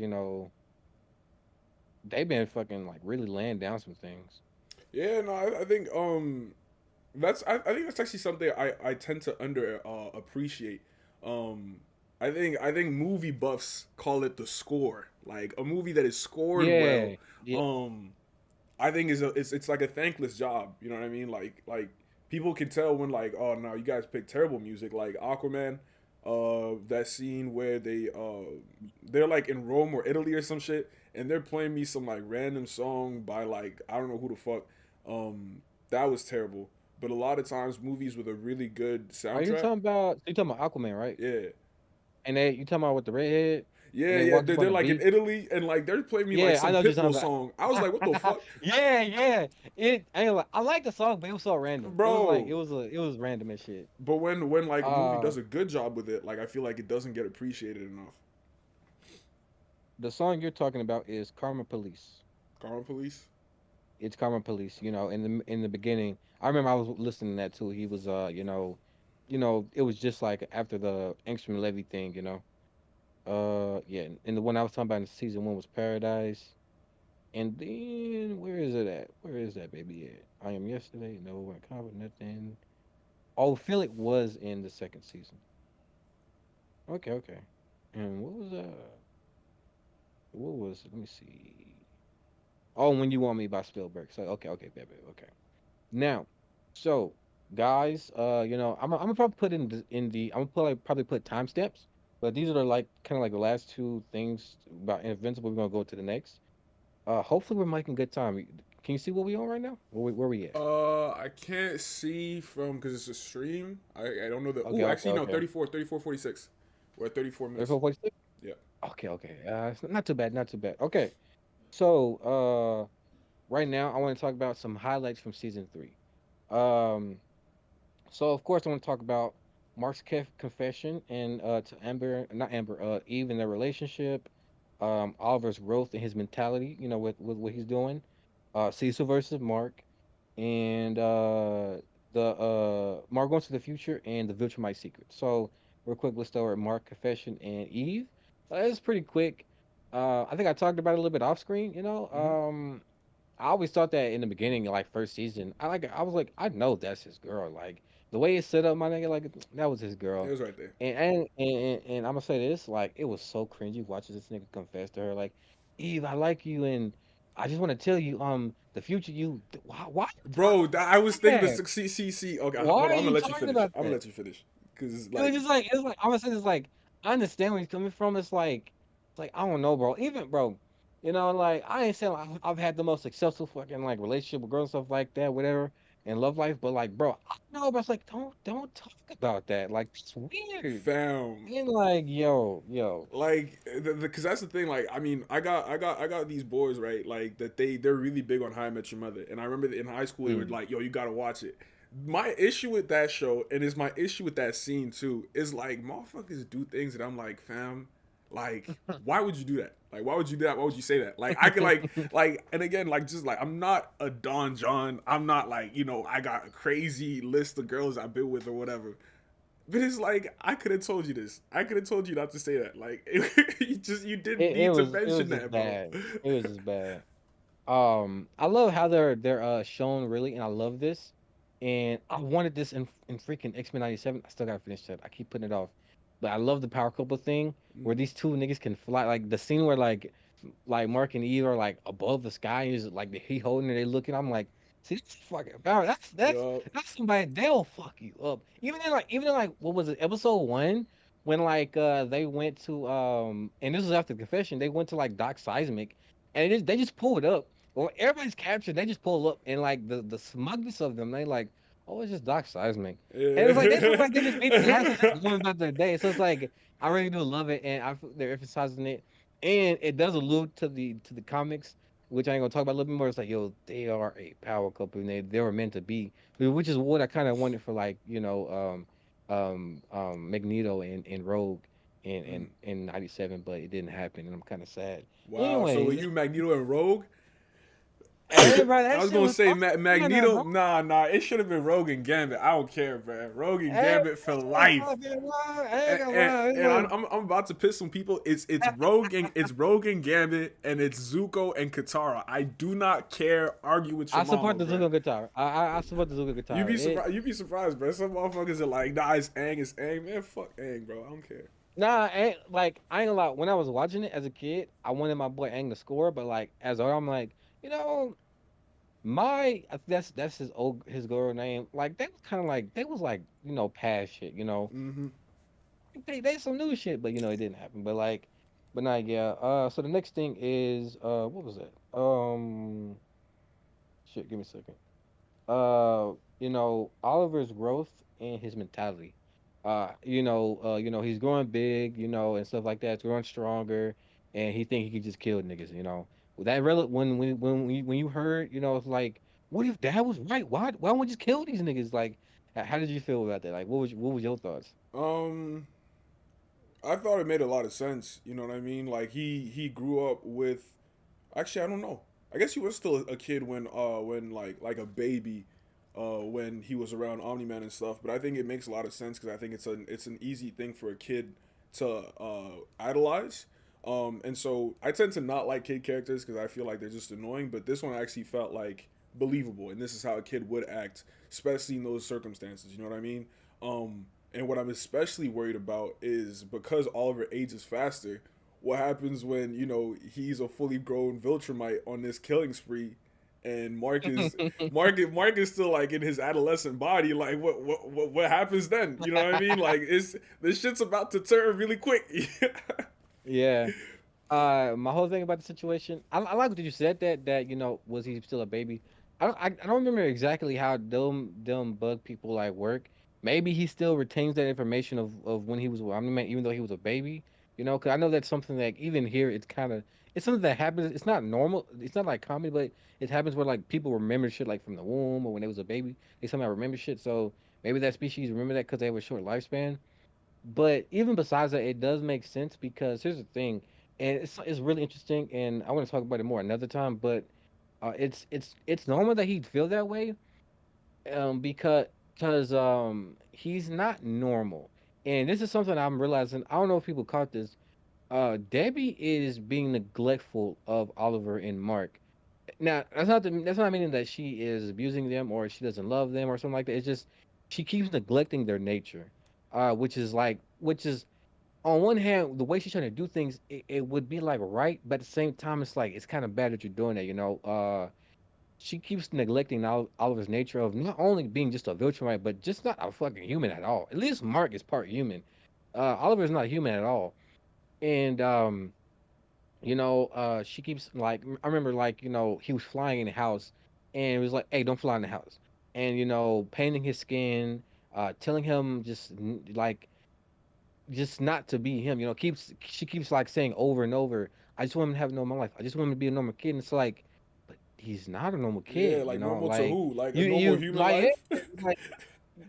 S2: they've been fucking like really laying down some things.
S1: Yeah, no, I think I think that's actually something I tend to under appreciate. Um, I think movie buffs call it the score, like a movie that is scored well.
S2: Yeah, yeah.
S1: Um, I think it's like a thankless job. You know what I mean? Like people can tell when like, oh no, you guys pick terrible music. Like Aquaman, that scene where they're like in Rome or Italy or some shit, and they're playing me some like random song by like I don't know who the fuck. That was terrible. But a lot of times movies with a really good
S2: Are you
S1: soundtrack,
S2: talking about? You talking about Aquaman, right?
S1: yeah.
S2: And you talking about with the redhead, and
S1: Yeah,
S2: they
S1: yeah,
S2: walked up
S1: they're
S2: on the
S1: like in
S2: beach.
S1: Italy and like they're playing me like
S2: Yeah, I
S1: some
S2: know what you're
S1: Pitbull
S2: talking
S1: song. I was like, what the
S2: about.
S1: fuck,
S2: Yeah, yeah. I ain't like, I like the song, but it was so random. It was like
S1: bro?
S2: it was random as shit.
S1: But when like a movie
S2: Uh,
S1: does a good job with it, like I feel like it doesn't get appreciated enough.
S2: the song you're talking about is Karma Police.
S1: Karma Police.
S2: It's Karma Police. In the beginning, I remember I was listening to that too. He was it was just like after the Angstrom Levy thing. Yeah, and the one I was talking about in season one was Paradise. And then where is it at? Where is that baby at? I am yesterday. No, I covered nothing. Oh, Philip was in the second season. Okay, okay. And what was let me see. Oh, When You Want Me by Spielberg. So okay, okay, baby, okay. Now, so guys, I'm gonna probably put I'm gonna probably put timestamps, but these are like kind of like the last two things about Invincible. We're gonna go to the next. Hopefully we're making good time. Can you see what we on right now? Where we at?
S1: I can't see from because it's a stream. I don't know the.
S2: Okay,
S1: Oh,
S2: okay,
S1: actually no,
S2: okay.
S1: 34:46. We're at 34 minutes.
S2: 34:46.
S1: Yeah.
S2: Okay, okay. It's not too bad, not too bad. Okay, so right now I want to talk about some highlights from season three. Um, so of course I want to talk about Mark's confession and to Amber, not Amber, Eve and their relationship. Oliver's growth and his mentality, with what he's doing. Cecil versus Mark, and the Mark going to the future and the Viltrumite secret. So real quick, let's start with Mark confession and Eve. It's pretty quick. I think I talked about it a little bit off screen.
S1: Hmm.
S2: I always thought that in the beginning, like first season, I was like, I know that's his girl. Like the way it's set up, my nigga, like that was his
S1: It
S2: girl.
S1: was right there.
S2: And I'm gonna say this, like it was so cringy watching this nigga confess to her, like, Eve, I like you, and I just want to tell you, the future you, why you
S1: Bro,
S2: talking about
S1: I was thinking the
S2: that?
S1: see. Okay,
S2: Why
S1: hold
S2: are
S1: on. I'm gonna
S2: you
S1: let you
S2: talking
S1: finish.
S2: about
S1: I'm gonna
S2: that?
S1: let you finish because
S2: It was
S1: like,
S2: just like it's like I'm gonna say this like I understand where he's coming from. It's like I don't know, bro. Even bro, like I ain't saying like, I've had the most successful fucking like relationship with girls stuff like that, whatever, in love life. But like, bro, I know, but it's like don't talk about that. Like it's weird.
S1: fam,
S2: And like, yo,
S1: like because that's the thing. Like, I mean, I got these boys right. Like that they're really big on How I Met Your Mother, and I remember that in high school they were
S2: mm.
S1: like, yo, you gotta watch it. My issue with that show, and it's my issue with that scene too, is like motherfuckers do things that I'm like, fam, like, why would you do that? Like, why would you do that? Why would you say that? Like, I could and again, like, just like, I'm not a Don John. I'm not like, I got a crazy list of girls I've been with or whatever. But it's like I could have told you this. I could have told you not to say that. Like, you didn't
S2: it
S1: need to
S2: it was
S1: mention
S2: just
S1: that, bro.
S2: bad. It was just bad. I love how they're shown really, and I love this. And I wanted this in freaking X-Men '97. I still gotta finish that. I keep putting it off. But I love the power couple thing where
S1: Mm-hmm.
S2: these two niggas can fly. Like the scene where like Mark and Eve are like above the sky and is like he holding it, they looking. I'm like, see, that's fucking power.
S1: Yup.
S2: That's somebody they'll fuck you up. Even in like what was it, episode one, when like they went to and this was after the confession, they went to like Doc Seismic and they just pulled up. Well, everybody's captured, they just pull up and like the smugness of them, they like, oh, it's just Doc Seismic. And it's like they look
S1: Yeah.
S2: like they just beat the ass and just going about their day. So it's like I really do love it, and they're emphasizing it, and it does allude to the comics, which I ain't gonna talk about a little bit more. It's like, yo, they are a power couple, and they were meant to be, which is what I kind of wanted for like Magneto and Rogue
S1: Mm.
S2: in '97, but it didn't happen, and I'm kind of sad.
S1: Wow. So with
S2: Anyways,
S1: you, Magneto and Rogue,
S2: hey, bro,
S1: I
S2: that
S1: was
S2: shit
S1: gonna
S2: was
S1: say
S2: fun. Yeah,
S1: Magneto.
S2: bro.
S1: Nah. It should have been Rogue and Gambit. I don't care, bro. Rogue and
S2: Hey,
S1: Gambit for
S2: that shit was
S1: life.
S2: fucking wild. I ain't
S1: And,
S2: gonna
S1: and,
S2: lie, it
S1: and
S2: was.
S1: I'm about to piss some people. It's Rogue and Gambit, and it's Zuko and Katara. I do not care. Argue with your
S2: I support
S1: mama,
S2: the
S1: bro.
S2: Zuko guitar. I support the Zuko
S1: You
S2: guitar.
S1: be surprised. You be surprised, bro. Some motherfuckers are like, nah, it's Aang, it's Aang, man. Fuck Aang, bro. I don't care.
S2: Nah, I ain't gonna lie. When I was watching it as a kid, I wanted my boy Aang to score, but like as old, I'm like, you know, I think that's his girl name. Like they was kind of like they was like past shit.
S1: Mm-hmm.
S2: They some new shit, but it didn't happen. But nah, yeah. So the next thing is what was it? Shit. Give me a second. Oliver's growth and his mentality. He's growing big, and stuff like that. He's growing stronger, and he think he could just kill niggas. When you heard, it's like, what if Dad was right? Why don't we just kill these niggas? Like, how did you feel about that? Like, what was your thoughts?
S1: Um, I thought it made a lot of sense. You know what I mean? Like he grew up with. Actually, I don't know. I guess he was still a kid when like a baby, when he was around Omni Man and stuff. But I think it makes a lot of sense because I think it's an easy thing for a kid to idolize. And so I tend to not like kid characters because I feel like they're just annoying. But this one actually felt like believable, and this is how a kid would act, especially in those circumstances. You know what I mean? And what I'm especially worried about is because Oliver ages faster. What happens when he's a fully grown Viltrumite on this killing spree, and Mark is still like in his adolescent body? Like what happens then? You know what I mean? Like this shit's about to turn really quick.
S2: Yeah. My whole thing about the situation, I like that you said that was he still a baby? I don't remember exactly how them bug people like work. Maybe he still retains that information of when he was. I mean, even though he was a baby, because I know that's something that even here it's something that happens. It's not normal. It's not like comedy, but it happens where like people remember shit like from the womb or when they was a baby. They somehow remember shit. So maybe that species remember that because they have a short lifespan. But even besides that, it does make sense because here's the thing, and it's really interesting, and I want to talk about it more another time. But it's normal that he'd feel that way, because he's not normal, and this is something I'm realizing. I don't know if people caught this. Debbie is being neglectful of Oliver and Mark. Now that's not meaning that she is abusing them or she doesn't love them or something like that. It's just she keeps neglecting their nature, which is on one hand, the way she's trying to do things, it would be like right, but at the same time, it's like it's kind of bad that you're doing that. She keeps neglecting Oliver's nature of not only being just a Viltrumite, but just not a fucking human at all. At least Mark is part human. Oliver's not human at all, and she keeps like I remember like he was flying in the house, and it was like, hey, don't fly in the house, and painting his skin, telling him like just not to be him. Keeps she keeps like saying over and over, I just want him to have a normal life. I just want him to be a normal kid. And it's like, but he's not a normal
S1: Yeah,
S2: kid,
S1: like normal to
S2: like
S1: who? Like a normal
S2: you
S1: human
S2: like
S1: life?
S2: yeah, like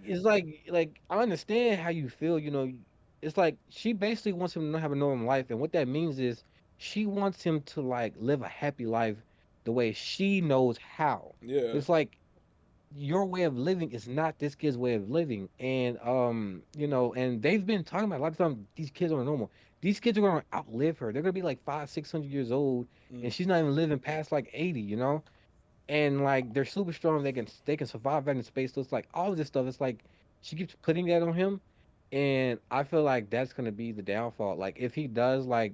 S2: it's like I understand how you feel. It's like she basically wants him to not have a normal life, and what that means is she wants him to like live a happy life the way she knows how.
S1: Yeah.
S2: It's like your way of living is not this kid's way of living. And and they've been talking about a lot of times these kids are normal. These kids are gonna outlive her. They're gonna be like 500, 600 years old,
S1: Mm.
S2: and she's not even living past like 80. And like they're super strong. They can survive out in space. So it's like all of this stuff. It's like she keeps putting that on him, and I feel like that's gonna be the downfall. Like if he does, like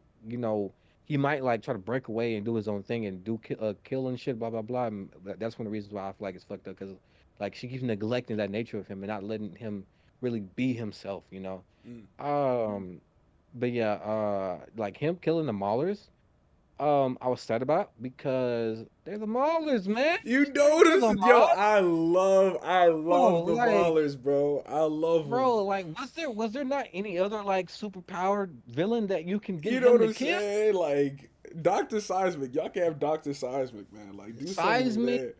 S2: he might like try to break away and do his own thing and do kill and shit, blah blah blah. And that's one of the reasons why I feel like it's fucked up because like she keeps neglecting that nature of him and not letting him really be himself.
S1: Mm.
S2: Um, but yeah, like him killing the Maulers. I was sad about because they're the Maulers, man.
S1: You
S2: They're the
S1: noticed? Yo,
S2: Maulers.
S1: I love the
S2: Like,
S1: Maulers, bro. I love them.
S2: bro, like, was there not any other like superpowered villain that you can
S1: You
S2: get
S1: know
S2: them
S1: what
S2: to
S1: I'm
S2: kill?
S1: saying? Like Dr. Seismic, y'all can have Dr. Seismic, man. Like do something with
S2: Seismic,
S1: that.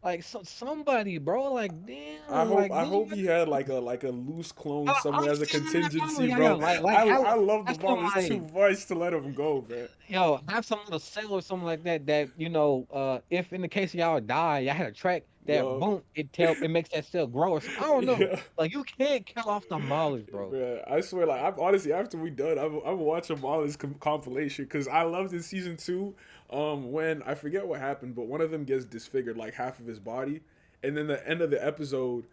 S2: like somebody, bro. Like,
S1: I
S2: damn,
S1: hope
S2: like
S1: I
S2: do
S1: hope he had like a loose clone somewhere as a
S2: oh
S1: contingency,
S2: yeah, yeah,
S1: bro.
S2: like
S1: I
S2: have
S1: love the
S2: have some
S1: Maulers too
S2: like
S1: much to let him go, man.
S2: have some little cell or something like that if in the case of y'all die, y'all had a track that
S1: Yo,
S2: boom, it makes that cell grow or something. I don't know.
S1: yeah.
S2: Like you can't kill off the Maulers, bro.
S1: Man, I swear, like I'm honestly after we done, I'm watching Molly's compilation because I loved in season two. When I forget what happened, but one of them gets disfigured, like half of his body, and then the end of the episode,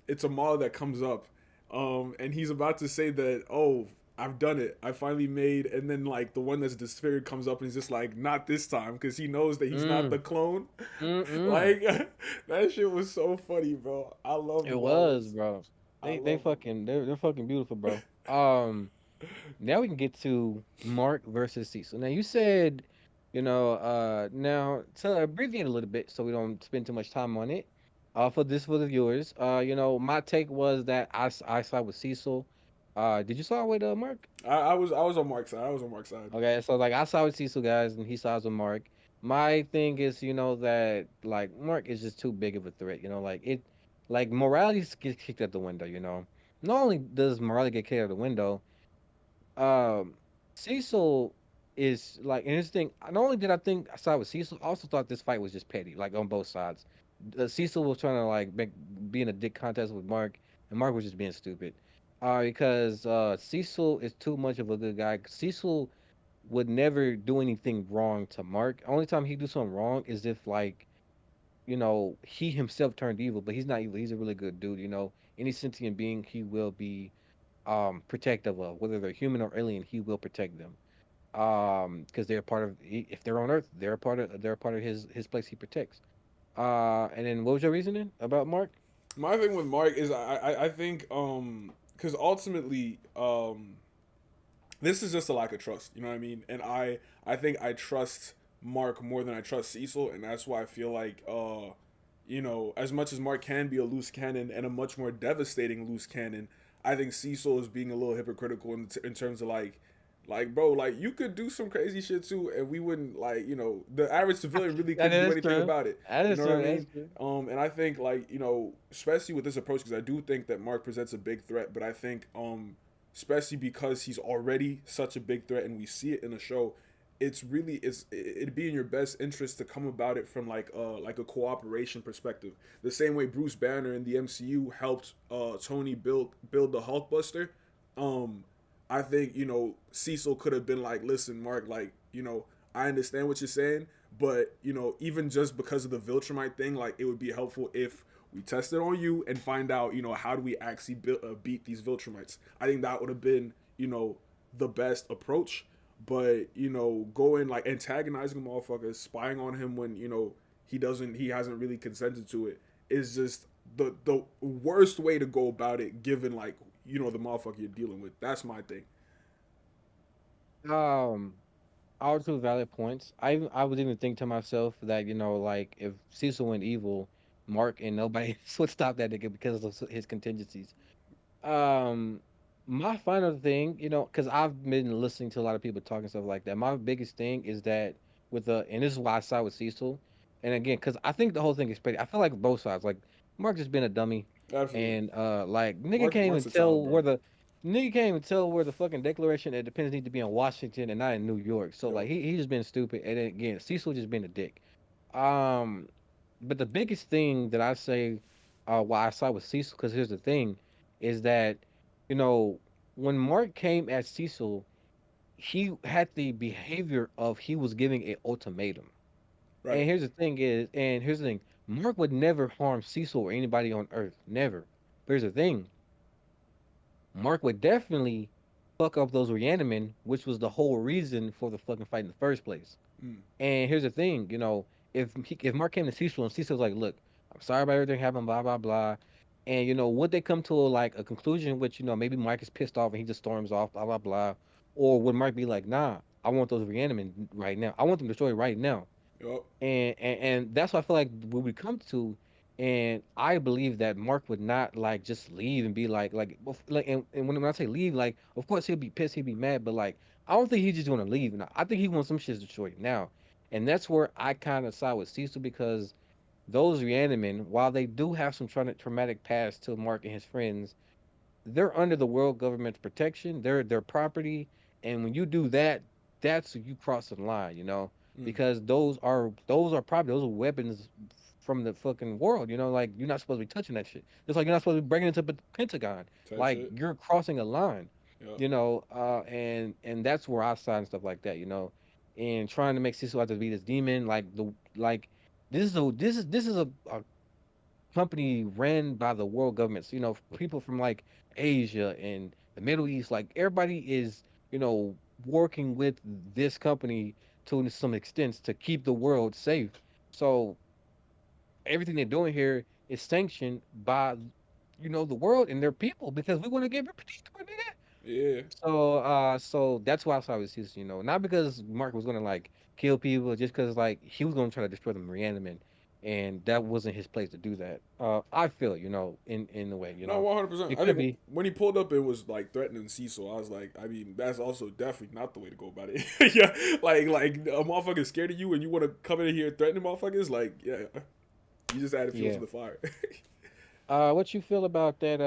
S1: it's a Molly that comes up, and he's about to say that, oh, I've done it, I finally made, and then like the one that's disfigured comes up and he's just like, not this time, because he knows that he's not the
S2: Mm,
S1: clone.
S2: mm-mm.
S1: Like that shit was so funny, bro. I love
S2: It
S1: the
S2: was,
S1: Mollies.
S2: bro.
S1: I
S2: They
S1: love them.
S2: fucking they're fucking beautiful, bro. Now we can get to Mark versus Cecil. Now you said, now to abbreviate a little bit so we don't spend too much time on it. For the viewers, my take was that I side with Cecil. Did you side with Mark?
S1: I was on Mark's side. I was on Mark's side.
S2: Okay, so like I side with Cecil guys, and he sides with Mark. My thing is, that like Mark is just too big of a threat. Like morality gets kicked out the window. Not only does morality get kicked out the window, um, Cecil is like, and this thing. Not only did I think I side with Cecil, I also thought this fight was just petty, like on both sides. Cecil was trying to like be in a dick contest with Mark, and Mark was just being stupid. Because Cecil is too much of a good guy. Cecil would never do anything wrong to Mark. Only time he do something wrong is if like he himself turned evil, but he's not evil. He's a really good dude. Any sentient being he will be protective of, whether they're human or alien, he will protect them. Because they're part of if they're on Earth, they're part of his place he protects. And then what was your reasoning about Mark?
S1: My thing with Mark is I think because ultimately This is just a lack of trust. You know what I mean? And I think I trust Mark more than I trust Cecil, and that's why I feel like as much as Mark can be a loose cannon and a much more devastating loose cannon, I think Cecil is being a little hypocritical in terms of like bro, like you could do some crazy shit too, and we wouldn't like the average civilian really
S2: That
S1: couldn't do
S2: is
S1: anything
S2: true.
S1: about it.
S2: That
S1: You
S2: is
S1: know what I
S2: true. That's
S1: mean?
S2: true.
S1: And I think like especially with this approach, because I do think that Mark presents a big threat, but I think especially because he's already such a big threat, and we see it in the show. It'd be in your best interest to come about it from like a cooperation perspective. The same way Bruce Banner in the MCU helped Tony build the Hulkbuster. Um, I think Cecil could have been like, listen, Mark, like I understand what you're saying, but even just because of the Viltrumite thing, like it would be helpful if we test it on you and find out how do we actually beat these Viltrumites. I think that would have been the best approach. But going like antagonizing a motherfucker, spying on him when he hasn't really consented to it is just the worst way to go about it, given like the motherfucker you're dealing with. That's my thing.
S2: Um, all two valid points. I would even think to myself that like if Cecil went evil, Mark and nobody else would stop that nigga because of his contingencies. Um, my final thing, because I've been listening to a lot of people talking stuff like that. My biggest thing is that and this is why I side with Cecil. And again, because I think the whole thing is petty. I feel like both sides, like Mark just been a dummy,
S1: Absolutely.
S2: and like
S1: Mark's a child, bro.
S2: nigga can't even tell where the fucking Declaration of Independence need to be in Washington and not in New York. So like
S1: Yo,
S2: he just been stupid. And then again, Cecil just been a dick. Um, but the biggest thing that I say, why I side with Cecil, because here's the thing, is that, you know, when Mark came at Cecil, he had the behavior of he was giving an ultimatum.
S1: right.
S2: And here's the thing, Mark would never harm Cecil or anybody on Earth, never. But here's the thing, Mark would definitely fuck up those Reanimen, which was the whole reason for the fucking fight in the first place.
S1: Mm,
S2: And here's the thing, if Mark came to Cecil and Cecil was like, "Look, I'm sorry about everything happened, blah blah blah," and would they come to like a conclusion, which maybe Mark is pissed off and he just storms off, blah blah blah, or would Mark be like, "Nah, I want those reanimate right now. I want them destroyed right now."
S1: yo,
S2: And that's what I feel like when we come to, and I believe that Mark would not like just leave and be and when I say leave, like of course he'll be pissed, he'll be mad, but like I don't think he's just gonna leave. Now I think he wants some shit destroyed now, and that's where I kind of side with Cecil because those Reanimen, while they do have some traumatic past to Mark and his friends, they're under the world government's protection. They're their property, and when you do that, that's you crossing the line,
S1: mm,
S2: because those are property, those are weapons from the fucking world. Like you're not supposed to be touching that shit. Just like you're not supposed to be breaking into the Pentagon.
S1: type
S2: Like
S1: shit.
S2: you're crossing a line,
S1: Yo,
S2: and that's where I side and stuff like that, and trying to make Cecil out to be this demon, like this is a company ran by the world governments, people from like Asia and the Middle East, like everybody is, working with this company to some extent to keep the world safe. So everything they're doing here is sanctioned by, the world and their people because we want to get peace to it, nigga.
S1: yeah.
S2: So that's why I saw this, not because Mark was gonna like kill people, just because like he was gonna try to destroy them, reanimate, and that wasn't his place to do that. I feel, in a way,
S1: No, 100%.
S2: it
S1: I
S2: could
S1: think
S2: be,
S1: when he pulled up and was like threatening Cecil, I was like, I mean, that's also definitely not the way to go about it. Yeah, like a motherfucker scared of you and you want to come in here threatening motherfuckers, like yeah, you just added fuel to
S2: yeah.
S1: the fire.
S2: What you feel about that?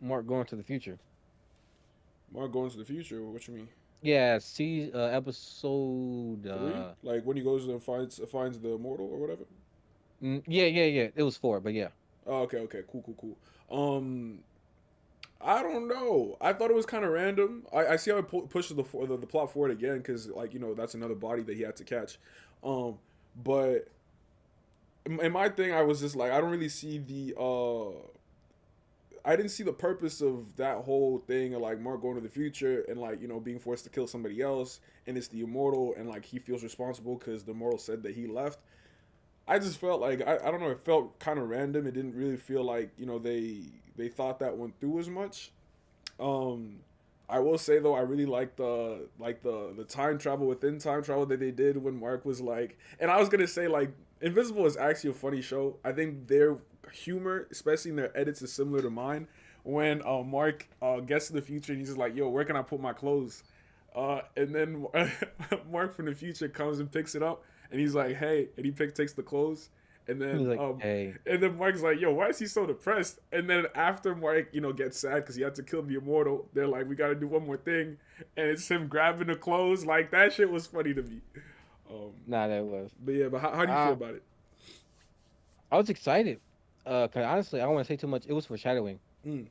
S2: Mark going to the future?
S1: Mark going to the future. What you mean?
S2: Yeah, see, episode.
S1: 3, like when he goes and finds the immortal or whatever.
S2: Yeah, yeah, yeah. It was four, but yeah.
S1: Oh, okay, okay, cool, cool, cool. I don't know. I thought it was kind of random. I see how it pushes the plot forward again because like that's another body that he had to catch. But in my thing, I was just like I don't really see the I didn't see the purpose of that whole thing of like Mark going to the future and like being forced to kill somebody else and it's the immortal and like he feels responsible because the immortal said that he left. I just felt like I don't know. It felt kind of random. It didn't really feel like they thought that one through as much. Um, I will say though, I really like the time travel within time travel that they did when Mark was like, and I was gonna say like Invincible is actually a funny show. I think their humor, especially in their edits, is similar to mine. When Mark gets to the future and he's just like, "Yo, where can I put my clothes?" And then Mark from the future comes and picks it up, and he's like, "Hey," and takes the clothes, and
S2: He was
S1: then
S2: like, "Hey,
S1: Mark's like, "Yo, why is he so depressed?" And then after Mark, gets sad because he had to kill the immortal, they're like, "We got to do one more thing," and it's him grabbing the clothes. Like that shit was funny to me. Um,
S2: nah, that was."
S1: but yeah, but how do you feel
S2: Uh,
S1: about it?
S2: I was excited. Cause honestly, I don't want to say too much. It was foreshadowing.
S1: Mm.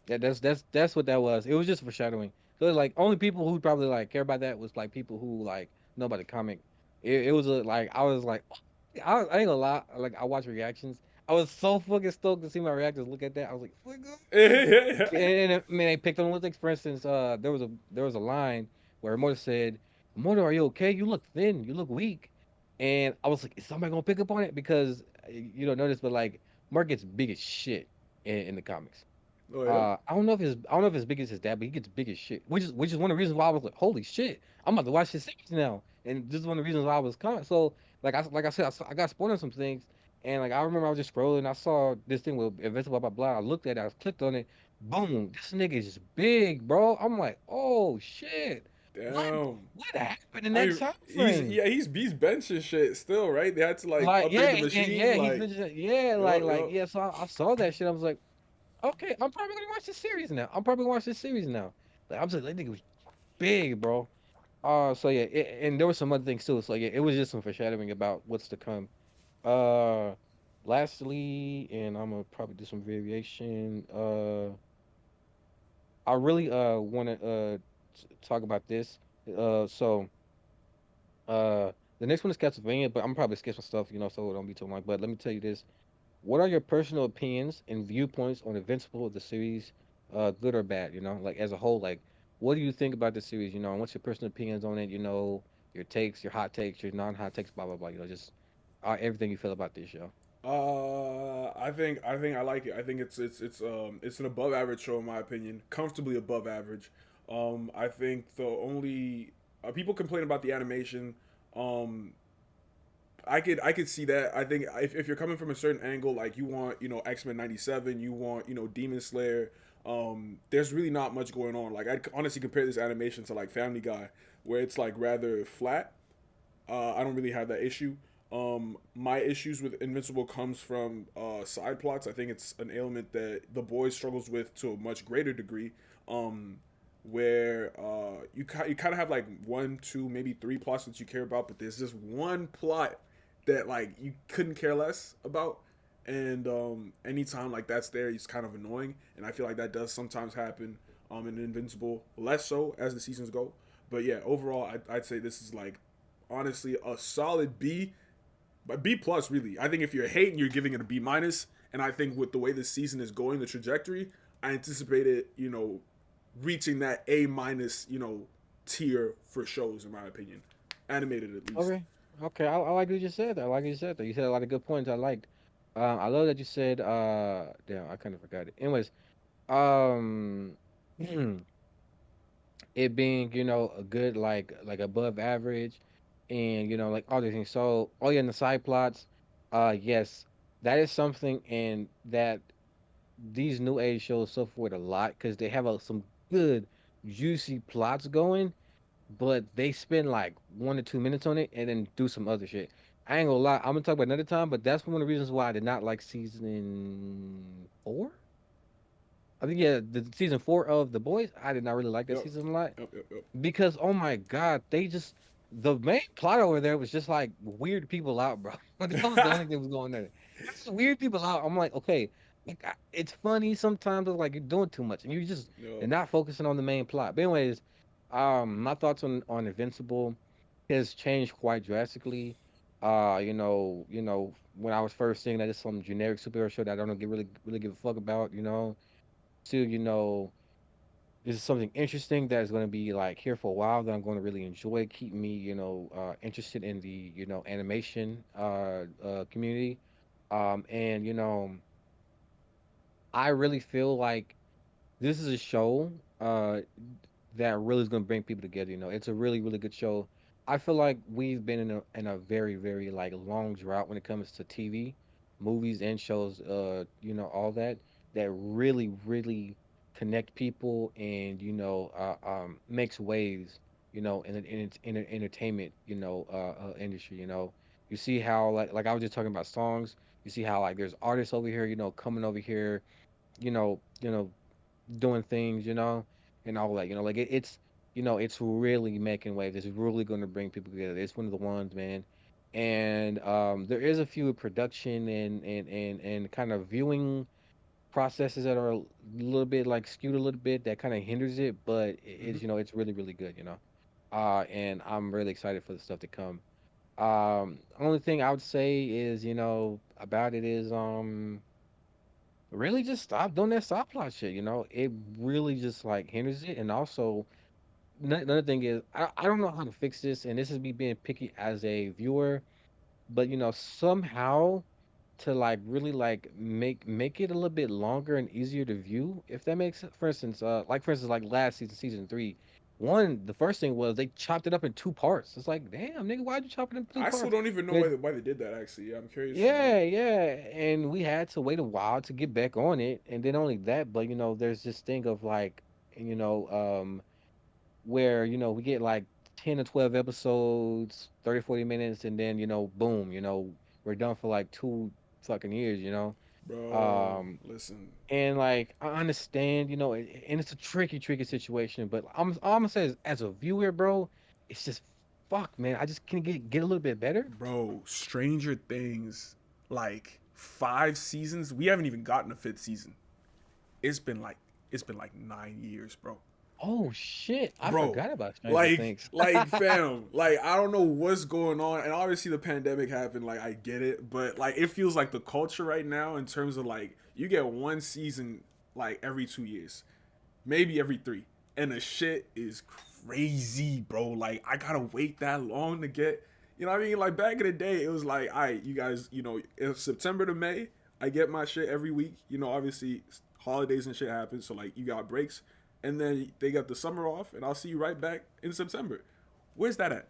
S2: Yeah, that's what that was. It was just foreshadowing. So it's like only people who probably like care about that was like people who like know about the comic. It was like I was like I ain't gonna lie. Like I watch reactions. I was so fucking stoked to see my reactors look at that. I was like, "Oh my god." And I mean, they picked on like for instance, there was a line where Immortal said, "Immortal, are you okay? You look thin. You look weak." And I was like, "Is somebody gonna pick up on it?" Because you don't notice, but like Mark gets big as shit in the comics.
S1: Oh yeah.
S2: I don't know if it's big as his dad, but he gets big as shit. Which is one of the reasons why I was like, holy shit, I'm about to watch this series now. And this is one of the reasons why I was coming. So like I said, I got spoiled on some things, and like I remember I was just scrolling, I saw this thing with Invincible blah blah blah. I looked at it, I clicked on it, boom, this nigga is big, bro. I'm like, oh shit, what
S1: Damn.
S2: what happened in
S1: I
S2: that
S1: mean,
S2: time frame?
S1: he's benching shit still, right? They had to like
S2: Like
S1: upgrade
S2: yeah,
S1: the
S2: and
S1: machine,
S2: yeah, he's
S1: like,
S2: been just, yeah,
S1: yup,
S2: like
S1: yup.
S2: yeah. So I saw that shit. I was like. Okay, I'm probably gonna watch this series now. I'm probably gonna watch this series now. Like I'm saying, that nigga was big, bro. So yeah, and there was some other things too. So yeah, it was just some foreshadowing about what's to come. Uh, lastly, and I'm gonna probably do some variation. I really want to talk about this. So uh, the next one is Castlevania, but I'm probably skip some stuff, so it don't be too long. But let me tell you this. What are your personal opinions and viewpoints on Invincible, the series, good or bad? Like as a whole, like what do you think about the series? And what's your personal opinions on it? Your takes, your hot takes, your non-hot takes, blah blah blah. Just everything you feel about this show.
S1: I think I like it. I think it's an above average show in my opinion, comfortably above average. I think the only people complain about the animation. Um, I could see that. I think if you're coming from a certain angle, like you want X-Men '97, you want Demon Slayer. There's really not much going on. Like I honestly compare this animation to like Family Guy, where it's like rather flat. I don't really have that issue. My issues with Invincible comes from side plots. I think it's an ailment that the boys struggles with to a much greater degree. Um, where you kind of have like one, two, maybe three plots that you care about, but there's just one plot that like you couldn't care less about. And anytime like that's there, it's kind of annoying. And I feel like that does sometimes happen in Invincible, less so as the seasons go. But yeah, overall, I'd say this is like honestly a solid B, but B plus really. I think if you're hating, you're giving it a B minus. And I think with the way this season is going, the trajectory, I anticipate it, reaching that A minus, tier for shows in my opinion, animated at least.
S2: Okay, okay, I like what you just said. I like what you said. Though you said a lot of good points. I liked. I love that you said. Damn, I kind of forgot it. Anyways, um. It being a good like above average and like all these things. So oh yeah, and the side plots, yes, that is something, and that these new age shows suffer with a lot because they have some good juicy plots going, but they spend like 1 to 2 minutes on it and then do some other shit. I ain't gonna lie, I'm gonna talk about another time, but that's one of the reasons why I did not like season 4. I think yeah, the season 4 of The Boys. I did not really like that
S1: Yep,
S2: season a lot
S1: yep.
S2: because oh my god, the main plot over there was just like weird people out, bro. That was the only thing that was going on. Just weird people out. I'm like, okay, like it's funny sometimes, but like you're doing too much, and you're
S1: Yep.
S2: not focusing on the main plot. But anyways, my thoughts on Invincible has changed quite drastically. When I was first seeing that it's some generic superhero show that I don't really give a fuck about, to this is something interesting that is going to be like here for a while that I'm going to really enjoy, keep me, interested in the, animation community. And I really feel like this is a show that really is gonna bring people together. It's a really, really good show. I feel like we've been in a very, very like long drought when it comes to TV, movies and shows, all that really, really connect people and makes waves, in its entertainment, industry. You see how like I was just talking about songs. You see how like there's artists over here, coming over here, you know, you know, doing things, and all that. Like it's really making waves. It's really going to bring people together. It's one of the ones, man. And there is a few production and kind of viewing processes that are a little bit like skewed a little bit that kind of hinders it, but
S1: Hmm.
S2: it's really really good. And I'm really excited for the stuff to come. Only thing I would say is about it is really just stop doing that stop plot shit. It really just like hinders it. And also, another thing is, I don't know how to fix this, and this is me being picky as a viewer, but somehow to like really like make it a little bit longer and easier to view, if that makes sense. For instance, like last season, season three, the first thing was they chopped it up in two parts. It's like, damn, nigga, why'd you chop it in two
S1: I still
S2: parts?
S1: don't even know
S2: And
S1: why they did that. Actually, yeah, I'm curious to know.
S2: yeah, yeah, and we had to wait a while to get back on it, and then only that, but there's this thing of like, you know, um, where we get like 10 or 12 episodes, 30, 40 minutes, and then boom, we're done for like 2 fucking years,
S1: Bro,
S2: um,
S1: listen,
S2: and like I understand, and it's a tricky, tricky situation, but all I'm gonna say is, as a viewer, bro, it's just fuck, man, I just can get a little bit better.
S1: bro, Stranger Things, like 5 seasons. We haven't even gotten a fifth season. It's been like it's been like 9 years, bro.
S2: Oh shit, I
S1: Bro,
S2: forgot about Stranger
S1: like
S2: Things.
S1: fam, like I don't know what's going on, and obviously the pandemic happened. Like I get it, but like it feels like the culture right now in terms of like you get one season like every 2 years, maybe every three, and the shit is crazy, bro. Like I gotta wait that long to get, you know what I mean? Like back in the day, it was like, all right, you guys, it's September to May, I get my shit every week. Obviously holidays and shit happen, so like you got breaks, and then they got the summer off, and I'll see you right back in September. Where's that at?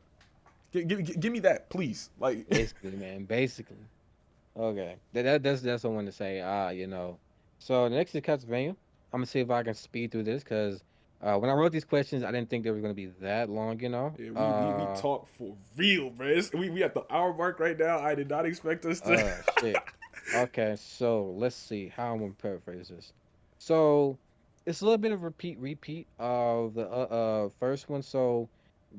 S1: Give me that, please. Like,
S2: Basically, man. Basically. Okay. That's what I wanted to say. So the next is Castlevania. I'm gonna see if I can speed through this because when I wrote these questions, I didn't think they were gonna be that long.
S1: yeah, we talk for real, bro. We at the hour mark right now. I did not expect us to.
S2: Shit. Okay, so let's see how I'm gonna paraphrase this. So it's a little bit of repeat of the first one. So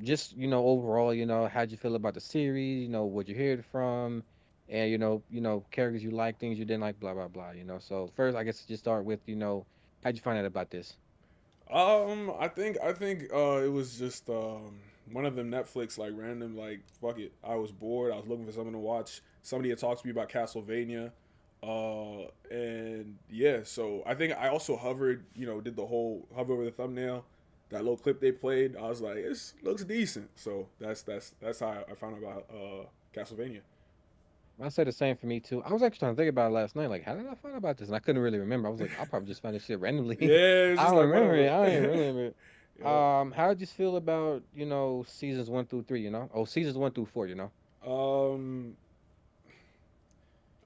S2: just overall, how'd you feel about the series? What you heard from, and characters you like, things you didn't like, blah blah blah. So first, I guess just start with how'd you find out about this?
S1: I think it was just one of them Netflix like random like fuck it. I was bored. I was looking for something to watch. Somebody had talked to me about Castlevania, and yeah. So I think I also hovered. Did the whole hover over the thumbnail. That little clip they played. I was like, this looks decent. So that's how I found out about Castlevania.
S2: I said the same for me too. I was actually trying to think about it last night. Like, how did I find out about this? And I couldn't really remember. I was like, I'll probably just find this shit randomly.
S1: Yeah, it's
S2: I
S1: just
S2: don't
S1: like
S2: remember it.
S1: whatever.
S2: I don't even really remember it.
S1: Yep.
S2: How did you feel about seasons 1 through 3? Oh, seasons 1 through 4.
S1: Um,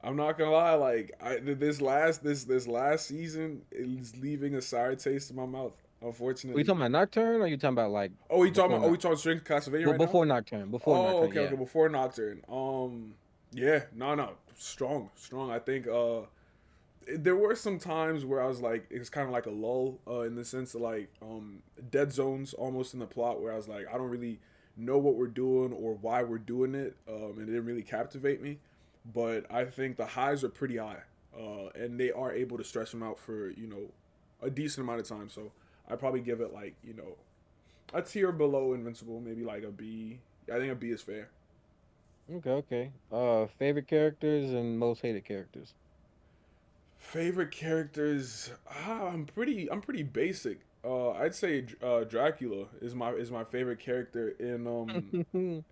S1: I'm not gonna lie, like this last season is leaving a sour taste in my mouth.
S2: Were you
S1: Unfortunately.
S2: talking about Nocturne, or you talking about like
S1: Oh, we talking
S2: before
S1: about? Oh, we
S2: Noct?
S1: talking straight Castlevania
S2: Well,
S1: right now?
S2: before Nocturne. Before
S1: Oh,
S2: Nocturne.
S1: okay, okay.
S2: Yeah.
S1: Before Nocturne. Yeah, no, no, strong, strong. I think there were some times where I was like, it's kind of like a lull, in the sense of like dead zones almost in the plot where I was like, I don't really know what we're doing or why we're doing it, and it didn't really captivate me. But I think the highs are pretty high, and they are able to stretch them out for a decent amount of time. So I probably give it like a tier below Invincible, maybe like a B. I think a B is fair.
S2: Okay. Okay. Favorite characters and most hated characters.
S1: Favorite characters? I'm pretty basic. I'd say Dracula is my favorite character in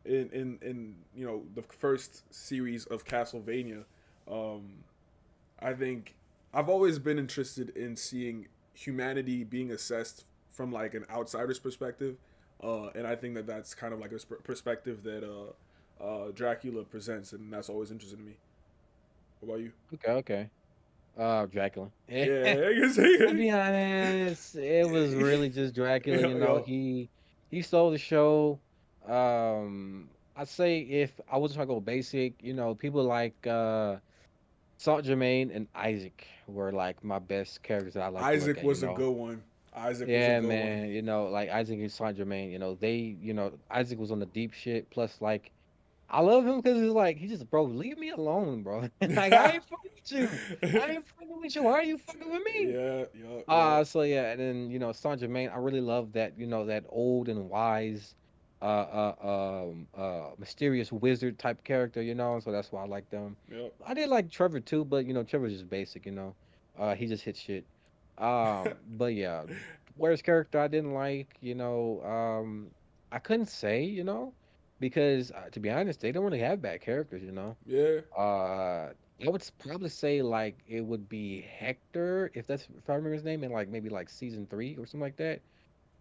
S1: the first series of Castlevania. Um, I think I've always been interested in seeing humanity being assessed from like an outsider's perspective, and I think that that's kind of like a perspective that Dracula presents, and that's always interesting to me. What about you?
S2: Okay, okay. Dracula.
S1: Yeah, I guess.
S2: To be honest, it was really just Dracula.
S1: Yo, yo.
S2: He stole the show. I'd say if I was trying to go basic, people like Saint Germain and Isaac were like my best characters that I like to look
S1: Isaac
S2: at.
S1: was a good one. Isaac was a
S2: Yeah,
S1: good one.
S2: man. Like Isaac and Saint Germain. Isaac was on the deep shit. Plus, like I love him because he's like, he just, bro, leave me alone, bro. Like, I ain't fucking with you. I ain't fucking with you. Why are you fucking with me?
S1: Yeah, yeah, yeah.
S2: So yeah, and then Saint Germain, I really love that, that old and wise, mysterious wizard type character, so that's why I like them.
S1: Yep.
S2: I did like Trevor too, but Trevor's just basic, he just hits shit. But yeah, worst character I didn't like, I couldn't say, because to be honest, they don't really have bad characters.
S1: Yeah.
S2: I would probably say like it would be Hector, if I remember his name, in like maybe like season 3 or something like that.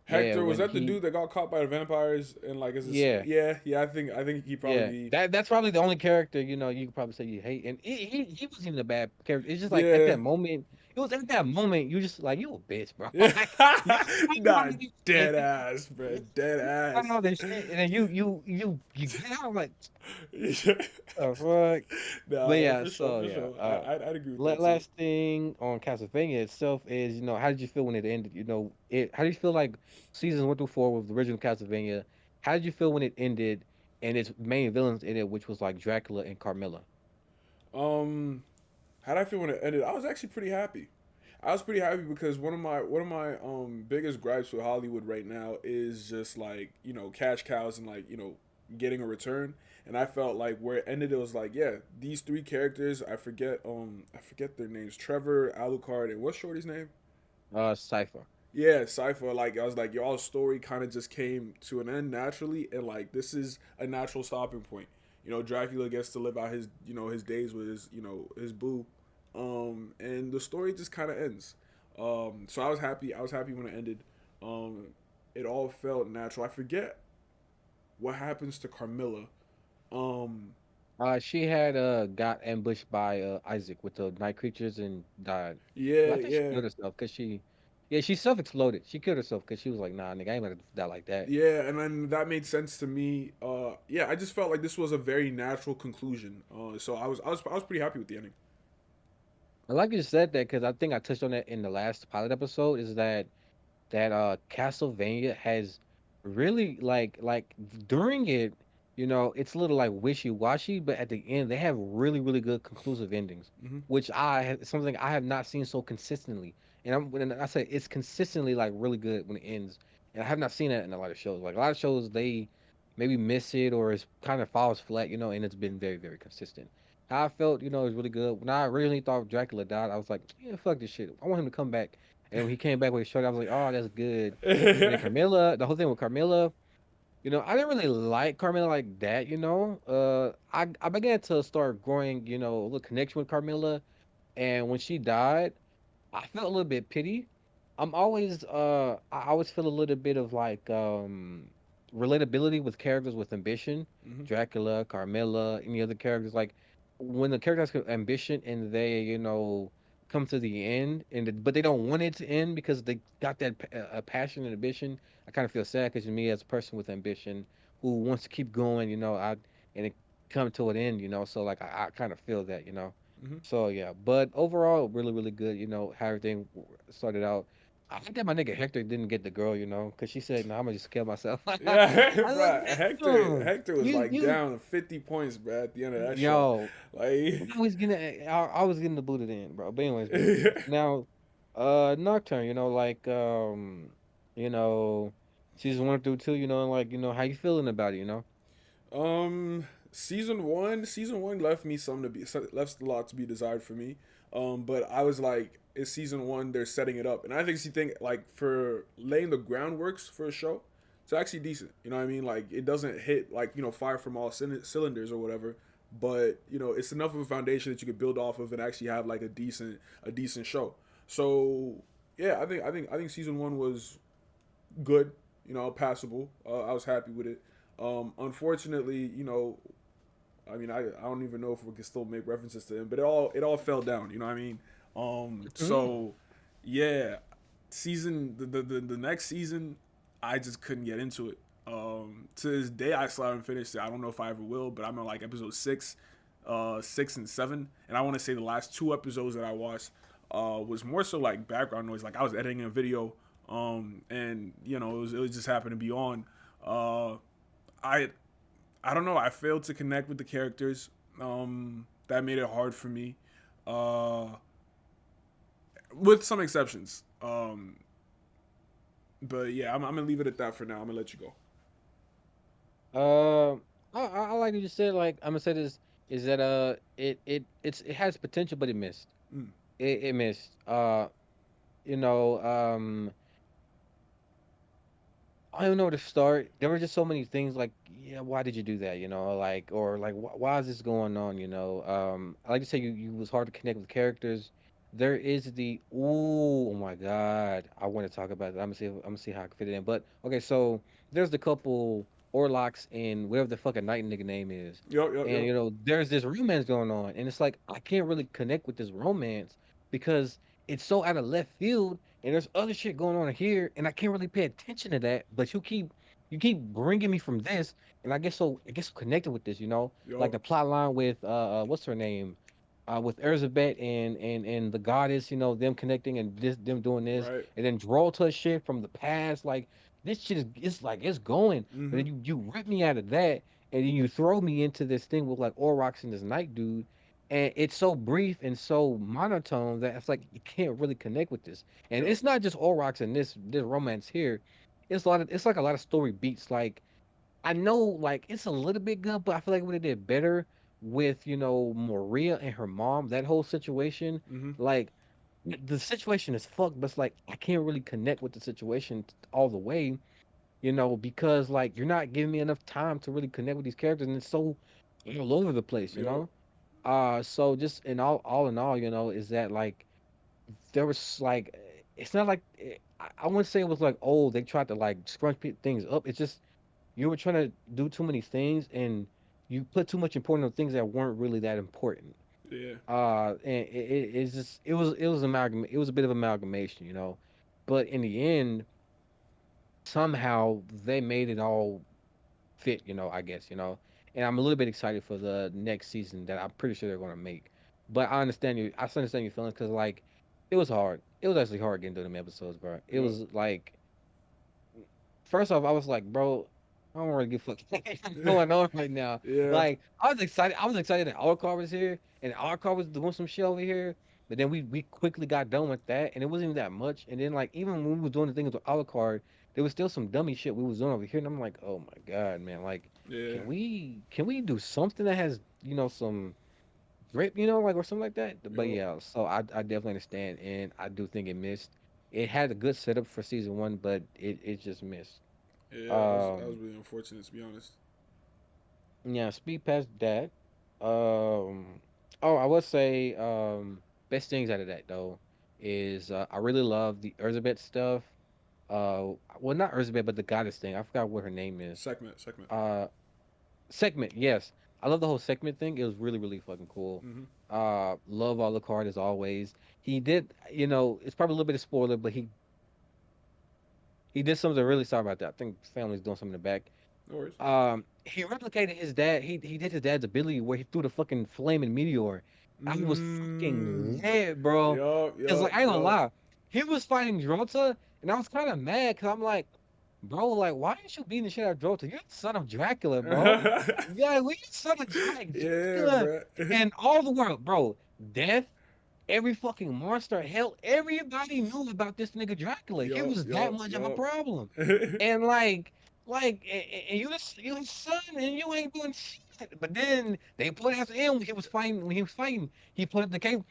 S2: Yeah,
S1: Hector, was
S2: when
S1: that the
S2: he,
S1: dude that got caught by the vampires and like is this?
S2: yeah,
S1: Yeah, yeah. I think he probably
S2: yeah.
S1: be.
S2: That's probably the only character you could probably say you hate, and he wasn't even a bad character. It's just like at
S1: Yeah.
S2: that moment, it was at that moment you just like you a bitch, bro.
S1: Yeah.
S2: Like you find all
S1: Nah,
S2: this
S1: dead
S2: shit,
S1: ass, bro. Dead
S2: you find
S1: ass.
S2: all this shit, and then you get out like
S1: Yeah.
S2: oh fuck.
S1: Nah,
S2: But
S1: no,
S2: yeah,
S1: for sure,
S2: so
S1: for
S2: yeah.
S1: sure. I'd agree with that too.
S2: Last thing on Castlevania itself is, how did you feel when it ended? How did you feel like seasons 1 through 4 with the original Castlevania? How did you feel when it ended and its main villains in it, which was like Dracula and Carmilla?
S1: Um, how did I feel when it ended? I was actually pretty happy. I was pretty happy because one of my biggest gripes with Hollywood right now is just like cash cows and like getting a return. And I felt like where it ended, it was like yeah, these three characters I forget their names, Trevor, Alucard, and what's Shorty's name?
S2: Cypher.
S1: Yeah, Cypher. Like I was like y'all's story kind of just came to an end naturally, and like this is a natural stopping point. Dracula gets to live out his days with his boo, and the story just kind of ends. So I was happy. I was happy when it ended. Um, it all felt natural. I forget what happens to Carmilla. Um,
S2: She had got ambushed by Isaac with the night creatures and died. Well,
S1: yeah,
S2: I think she
S1: yeah,
S2: killed herself because she self-exploded. She killed herself because she was like, nah, nigga, I ain't gonna die like that.
S1: yeah, and then that made sense to me. Yeah, I just felt like this was a very natural conclusion. So I was pretty happy with the ending.
S2: I like you said that because I think I touched on that in the last pilot episode. Is that Castlevania has really like during it, it's a little like wishy-washy, but at the end they have really good conclusive endings,
S1: Hmm.
S2: which something I have not seen so consistently. And when I say it's consistently like really good when it ends, and I have not seen that in a lot of shows. Like a lot of shows they maybe miss it or it's kind of falls flat, and it's been very consistent. How I felt, is really good. When I originally thought Dracula died, I was like, yeah, fuck this shit. I want him to come back. And when he came back with his shirt, I was like, oh, that's good. And then Carmilla, the whole thing with Carmilla, I didn't really like Carmilla like that, I began to start growing, a little connection with Carmilla. And when she died, I felt a little bit pity. I always feel a little bit of like relatability with characters with ambition.
S1: Hmm.
S2: Dracula, Carmilla, any other characters. Like when the characters have ambition and they, come to the end but they don't want it to end because they got that passion and ambition. I kind of feel sad because me as a person with ambition who wants to keep going, and it come to an end, so like I kind of feel that.
S1: Hmm.
S2: So yeah, but overall, really good. How everything started out. I think that my nigga Hector didn't get the girl, because she said, "No, I'm gonna just kill myself."
S1: Yeah,
S2: I was like,
S1: bro. Hector
S2: "Damn,
S1: Hector was like
S2: you,
S1: down 50 points, bro, at the end of that show.
S2: yo."
S1: Like,
S2: I was getting the booted in, bro. But anyways, bro.
S1: yeah.
S2: Now, Nocturne, like, you know, season 1 through 2, like, how you feeling about it?
S1: Season one left me some to be left a lot to be desired for me. But I was like, it's season one. They're setting it up, and I think she think like for laying the groundworks for a show, it's actually decent. You know what I mean? Like it doesn't hit like fire from all cylinders or whatever, but it's enough of a foundation that you could build off of and actually have like a decent show. So yeah, I think season one was good. You know, passable. I was happy with it. Unfortunately, I mean, I don't even know if we can still make references to him, but it all fell down. You know what I mean?
S2: Mhm.
S1: So yeah, the next season, I just couldn't get into it. To this day, I still haven't finished it. I don't know if I ever will, but I'm on like episode 6, 6 and 7, and I want to say the last 2 episodes that I watched was more so like background noise. Like I was editing a video, and it was just happened to be on. Uh, I I don't know. I failed to connect with the characters. That made it hard for me, uh, with some exceptions. But yeah, I'm gonna leave it at that for now. I'm gonna let you go.
S2: I like what you said. Like I'm gonna say this is that it has potential, but it missed.
S1: Mm,
S2: It missed. You know, I don't know where to start. There were just so many things like, yeah, why did you do that? Like, or like, why is this going on? I like to say you was hard to connect with characters. There is oh my God, I want to talk about that. I'm gonna see how I can fit it in. But okay, so there's the couple Orlocks and whatever the fucking night nigga name is,
S1: yup, yup,
S2: and
S1: yup.
S2: there's this romance going on, and it's like I can't really connect with this romance because it's so out of left field and there's other shit going on here, and I can't really pay attention to that. But you keep bringing me from this, and I guess connected with this, like
S1: Yup.
S2: the plot line with what's her name, with Elizabeth and the goddess, them connecting and them doing this,
S1: Right.
S2: and then Drolta shit from the past, like this shit is it's like it's going, but
S1: Mm-hmm.
S2: then you rip me out of that, and then you throw me into this thing with like Aurochs and this night dude. And it's so brief and so monotone that it's like you can't really connect with this. And
S1: Yup.
S2: it's not just Aurochs and this romance here. It's like a lot of story beats. Like I know like it's a little bit good, but I feel like we did better with, Maria and her mom, that whole situation.
S1: Mm-hmm.
S2: Like the situation is fucked, but it's like I can't really connect with the situation all the way, because like you're not giving me enough time to really connect with these characters and it's so all over the place.
S1: Yup.
S2: So just all in all, is that like there was like it's not like I wouldn't say it was like, oh, they tried to like scrunch things up. It's just you were trying to do too many things and you put too much importance on things that weren't really that important.
S1: Yeah.
S2: And it's just it was amalgam it was a bit of amalgamation. But in the end, somehow they made it all fit, I guess. And I'm a little bit excited for the next season that I'm pretty sure they're gonna make. But I understand your feelings because like it was hard. It was actually hard getting through them episodes, bro. It
S1: Yup.
S2: was like first off, I was like, bro, I don't really give a fuck going on right now.
S1: Yeah.
S2: Like I was excited. I was excited that our car was here and our car was doing some shit over here. But then we quickly got done with that, and it wasn't even that much. And then like even when we was doing the things with Alucard, there was still some dummy shit we was doing over here, and I'm like, oh my god, man, like
S1: Yeah.
S2: can we do something that has some grip, like or something like that? But
S1: Yup.
S2: yeah, so I definitely understand, and I do think it missed. It had a good setup for season one, but it just missed.
S1: Yeah. That was
S2: Um,
S1: really unfortunate to be honest.
S2: yeah, speed past that. Oh, I would say best things out of that though is I really love the Elizabeth stuff. Well, not Elizabeth, but the goddess thing. I forgot what her name is.
S1: Segment. Segment.
S2: Uh, segment. Yes, I love the whole segment thing. It was really really fucking cool.
S1: Mm-hmm.
S2: Love Alucard as always. He did, it's probably a little bit of spoiler, but he did something really sorry about that. I think family's doing something in the back.
S1: No worries.
S2: He replicated his dad. He did his dad's ability where he threw the fucking flaming meteor. I was fucking
S1: Mm.
S2: lit, bro.
S1: Yup.
S2: Cause
S1: Yup.
S2: like I ain't gonna
S1: Yup.
S2: lie, he was fighting Drota, and I was kind of mad because I'm like, bro, like why aren't you beating the shit out of Drota? You're the son of Dracula, bro. Yeah, we the son of
S1: Yeah,
S2: Dracula,
S1: bro.
S2: and all the world, bro. Death, every fucking monster, hell, everybody knew about this nigga Dracula. He
S1: Yup.
S2: was that
S1: Yup.
S2: much of a
S1: Yup.
S2: problem. And and you his son, and you ain't doing shit. But then they put after him when he was fighting. When he was fighting, he put up the cape.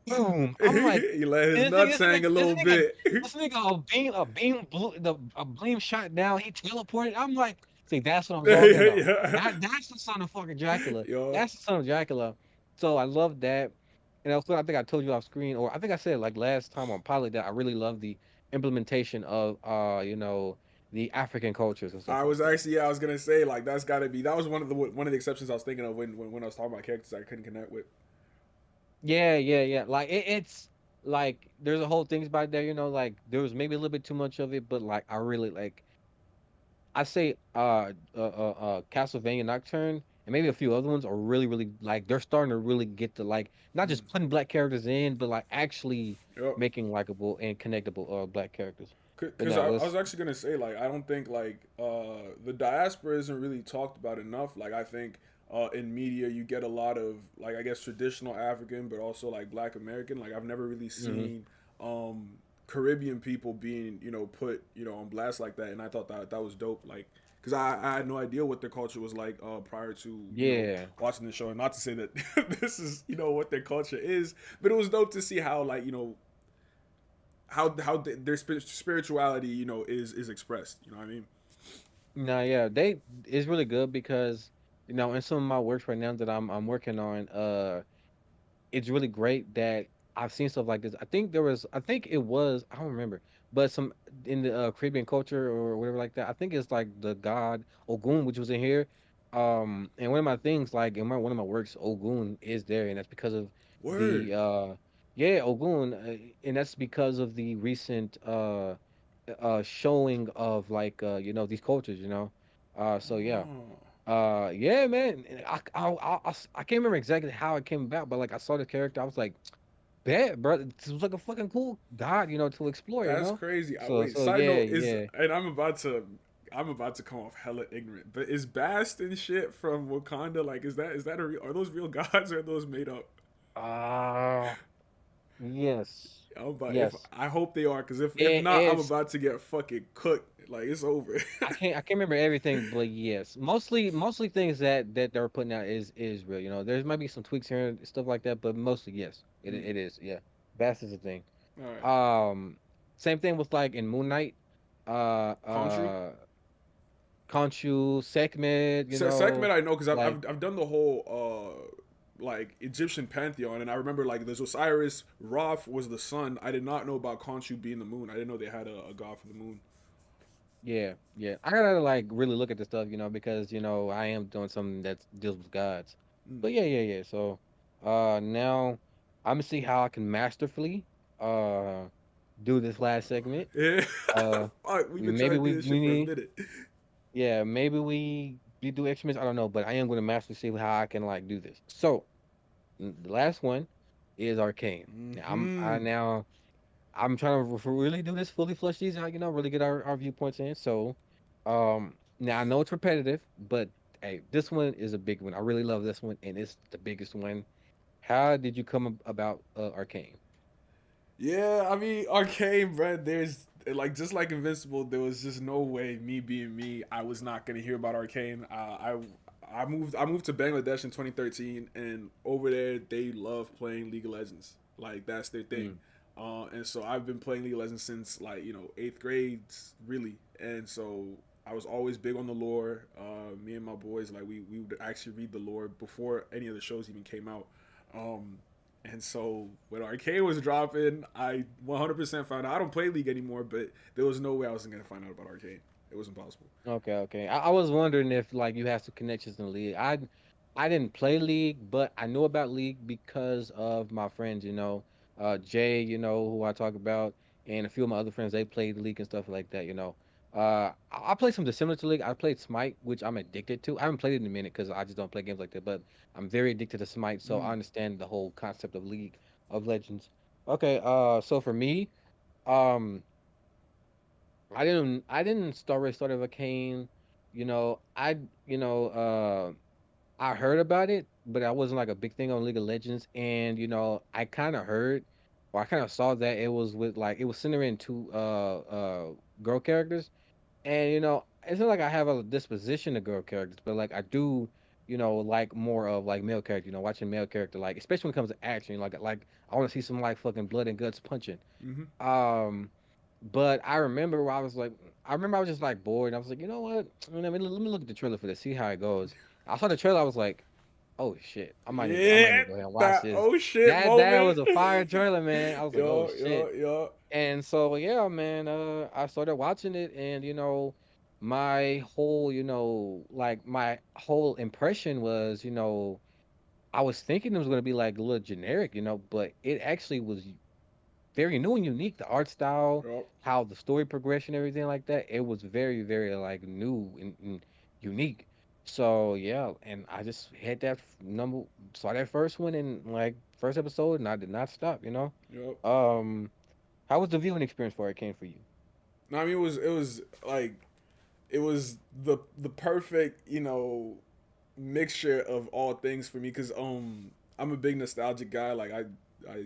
S2: Boom! I'm like,
S1: He let his
S2: and this nigga,
S1: nuts
S2: this nigga,
S1: hang a
S2: this
S1: little
S2: nigga,
S1: bit.
S2: this nigga, a beam shot down. He teleported. I'm like, see, that's what I'm talking about.
S1: Yeah.
S2: That's the son of fucking Dracula.
S1: Yup.
S2: That's the son of Dracula. So I love that. And also, I think I told you off screen, or I think I said like last time on Pilot that I really love the implementation of the African cultures and stuff
S1: I
S2: like
S1: was
S2: that.
S1: actually, yeah, I was gonna say like that's got to be, that was one of the exceptions I was thinking of when I was talking about characters I couldn't connect with.
S2: Yeah, yeah, yeah. Like it's like there's a whole things about there, like there was maybe a little bit too much of it, but like I really like I say Castlevania Nocturne and maybe a few other ones are really, really like they're starting to really get to like not
S1: Mm.
S2: just putting black characters in, but like actually
S1: Yep.
S2: making likable and connectable black characters. But
S1: Because
S2: now
S1: I was
S2: let's
S1: actually gonna say like I don't think like the diaspora isn't really talked about enough. Like I think in media you get a lot of like I guess traditional African, but also like Black American. Like I've never really
S2: hmm
S1: seen um, Caribbean people being put on blast like that, and I thought that was dope. Like because I had no idea what their culture was like prior to
S2: yeah.
S1: watching the show. And not to say that this is what their culture is, but it was dope to see how like how their spirituality is expressed. You know what I mean?
S2: No, yeah, they it's really good because in some of my works right now that I'm working on, it's really great that I've seen stuff like this. I think it was, I don't remember, but some in the Caribbean culture or whatever like that. I think it's like the god Ogun, which was in here. And one of my things, like in one of my works, Ogun is there, and that's because of
S1: Word.
S2: the yeah, Ogun, and that's because of the recent showing of like these cultures, so yeah.
S1: Oh,
S2: Yeah, man. And I can't remember exactly how it came about, but like I saw the character, I was like, "Bet, bro, this was like a fucking cool god, to explore,
S1: that's crazy. Wait,
S2: So
S1: side
S2: yeah,
S1: note is,
S2: yeah.
S1: and I'm about to come off hella ignorant, but is Bast and shit from Wakanda like is that a real, are those real gods or are those made up?
S2: Ah, yes,
S1: I'm about, if
S2: yes.
S1: I hope they are, because if
S2: It,
S1: not, I'm
S2: it's
S1: about to get fucking cooked. Like it's over.
S2: I can't remember everything, but yes, mostly things that they're putting out is real. There might be some tweaks here and stuff like that, but mostly yes, it
S1: Mm,
S2: it is. Yeah, Bass is a thing.
S1: all right,
S2: Um, Same thing with like in Moon Knight, uh,
S1: country.
S2: uh, Khonshu, Sekhmet,
S1: Sekhmet I know because
S2: like
S1: I've done the whole like Egyptian pantheon, and I remember like there's Osiris. Roth was the sun. I did not know about Khonshu being the moon. I didn't know they had a god for the moon.
S2: yeah, yeah. I gotta like really look at this stuff, because I am doing something that deals with gods.
S1: Mm.
S2: But yeah, yeah, yeah. So, now I'm gonna see how I can masterfully uh do this last segment.
S1: Yeah,
S2: Uh,
S1: fuck, we've been
S2: maybe
S1: trying to do
S2: we
S1: this
S2: we
S1: shit for a
S2: need
S1: minute.
S2: yeah, maybe we do extra minutes. I don't know, but I am gonna masterly see how I can like do this. So the last one is Arcane. Now
S1: Hmm.
S2: I'm trying to really do this, fully flush these out, really get our viewpoints in. So, now I know it's repetitive, but hey, this one is a big one. I really love this one, and it's the biggest one. How did you come about Arcane?
S1: Yeah, I mean, Arcane, bro. There's like just like Invincible. There was just no way, me being me, I was not gonna hear about Arcane. I moved to Bangladesh in 2013, and over there they love playing League of Legends. Like that's their thing.
S2: Mm,
S1: And so I've been playing League of Legends since like eighth grade, really. And so I was always big on the lore. Me and my boys, like we would actually read the lore before any of the shows even came out. Um, and so when Arcane was dropping, I 100% found out. I don't play League anymore, but there was no way I wasn't gonna find out about Arcane. It was impossible.
S2: okay, okay. I was wondering if like you have some connections in the league. I didn't play League, but I knew about League because of my friends, Jay, who I talk about, and a few of my other friends, they played the League and stuff like that. I played something similar to League. I played Smite, which I'm addicted to. I haven't played it in a minute because I just don't play games like that, but I'm very addicted to Smite, so I
S1: Mm.
S2: understand the whole concept of League of Legends. Okay, so for me, um, I didn't start of Arcane, I I heard about it, but I wasn't like a big thing on League of Legends. And I kind of heard, or I kind of saw that it was with like it was centering two girl characters. And it's not like I have a disposition to girl characters, but like I do, like more of like male character. Watching male character, like especially when it comes to action, like I want to see some like fucking blood and guts punching.
S1: Mm-hmm.
S2: Um, but I remember where I remember I was just like bored. And I was like, you know what? Let me look at the trailer for this, see how it goes. I saw the trailer. I was like. Oh shit, I might need
S1: Yeah,
S2: to go ahead and watch
S1: that
S2: this.
S1: oh shit
S2: That
S1: moment.
S2: was a fire trailer, man. I was like, oh
S1: Yo,
S2: shit.
S1: yo, yo.
S2: And so yeah, man, I started watching it, and my whole, like my whole impression was, I was thinking it was gonna be like a little generic, but it actually was very new and unique. The art style,
S1: Yo.
S2: how the story progression, everything like that. It was very, very like new and unique. So yeah, and I just had saw that first one in like first episode, and I did not stop.
S1: Yo.
S2: Um, how was the viewing experience for Arcane for you?
S1: No, I mean it was like it was the perfect, mixture of all things for me because I'm a big nostalgic guy. Like I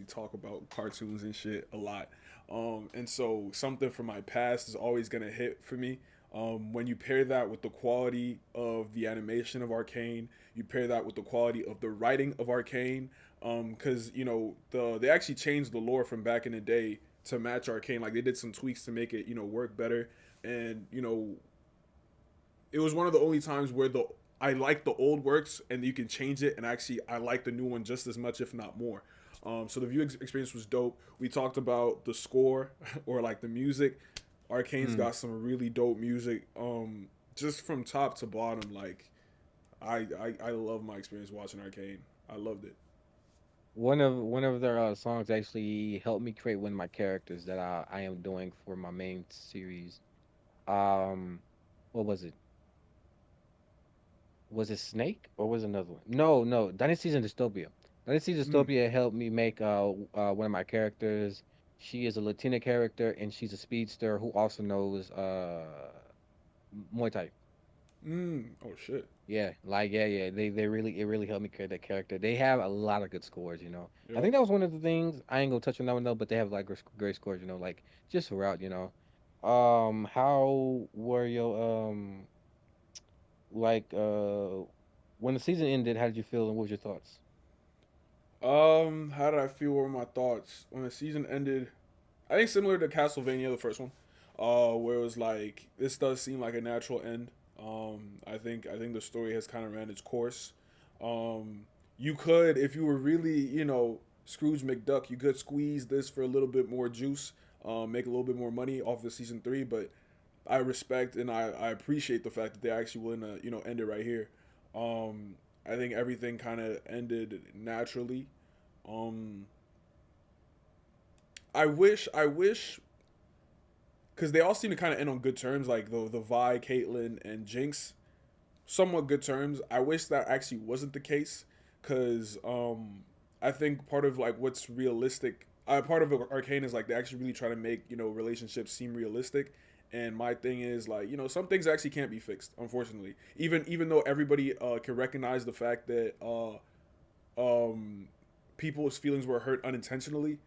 S1: talk about cartoons and shit a lot, and so something from my past is always gonna hit for me. When you pair that with the quality of the animation of Arcane, you pair that with the quality of the writing of Arcane, because they actually changed the lore from back in the day to match Arcane. Like they did some tweaks to make it work better, and it was one of the only times where the I like the old works and you can change it, and actually I like the new one just as much, if not more. So the view experience was dope. We talked about the score or like the music. Arcane's
S2: Hmm.
S1: got some really dope music. Just from top to bottom, like I love my experience watching Arcane. I loved it.
S2: One of their songs actually helped me create one of my characters that I am doing for my main series. Um, what was it? Was it Snake or was it another one? No, no. Dynasties in Dystopia. Dynasties
S1: Mm,
S2: Dystopia helped me make one of my characters. She is a Latina character and she's a speedster who also knows Muay Thai.
S1: oh shit.
S2: Yeah, like yeah. They really it really helped me create that character. They have a lot of good scores. I
S1: Yep.
S2: think that was one of the things. I ain't gonna touch on that one though, but they have like great scores. Like just throughout. How were your like when the season ended, how did you feel and what was your thoughts?
S1: How did I feel? What were my thoughts when the season ended? I think similar to Castlevania, the first one, where it was like this does seem like a natural end. I think the story has kind of ran its course. You could, if you were really, Scrooge McDuck, you could squeeze this for a little bit more juice, make a little bit more money off the season three. But I respect and I appreciate the fact that they're actually willing to, end it right here. I think everything kind of ended naturally. Um, I wish because they all seem to kind of end on good terms, like the Vi, Caitlyn, and Jinx, somewhat good terms. I wish that actually wasn't the case, because I think part of like what's realistic, part of Arcane is like they actually really try to make relationships seem realistic. And my thing is like some things actually can't be fixed, unfortunately. Even though everybody can recognize the fact that um, people's feelings were hurt unintentionally,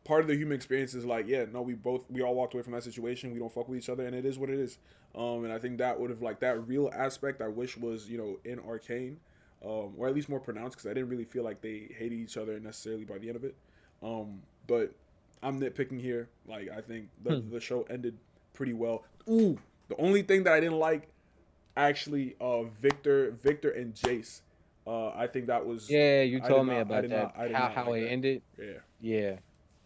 S1: part of the human experience is like, yeah, no, we all walked away from that situation. We don't fuck with each other, and it is what it is. And I think that would have like that real aspect I wish was in Arcane, or at least more pronounced because I didn't really feel like they hated each other necessarily by the end of it. But I'm nitpicking here. Like I think the show ended pretty well. Ooh, the only thing that I didn't like actually, Victor and Jace. I think that was
S2: Yeah, you
S1: I did
S2: told me
S1: not I
S2: about
S1: did
S2: that.
S1: not I did
S2: How
S1: not
S2: how
S1: like
S2: it
S1: that.
S2: ended.
S1: Yeah.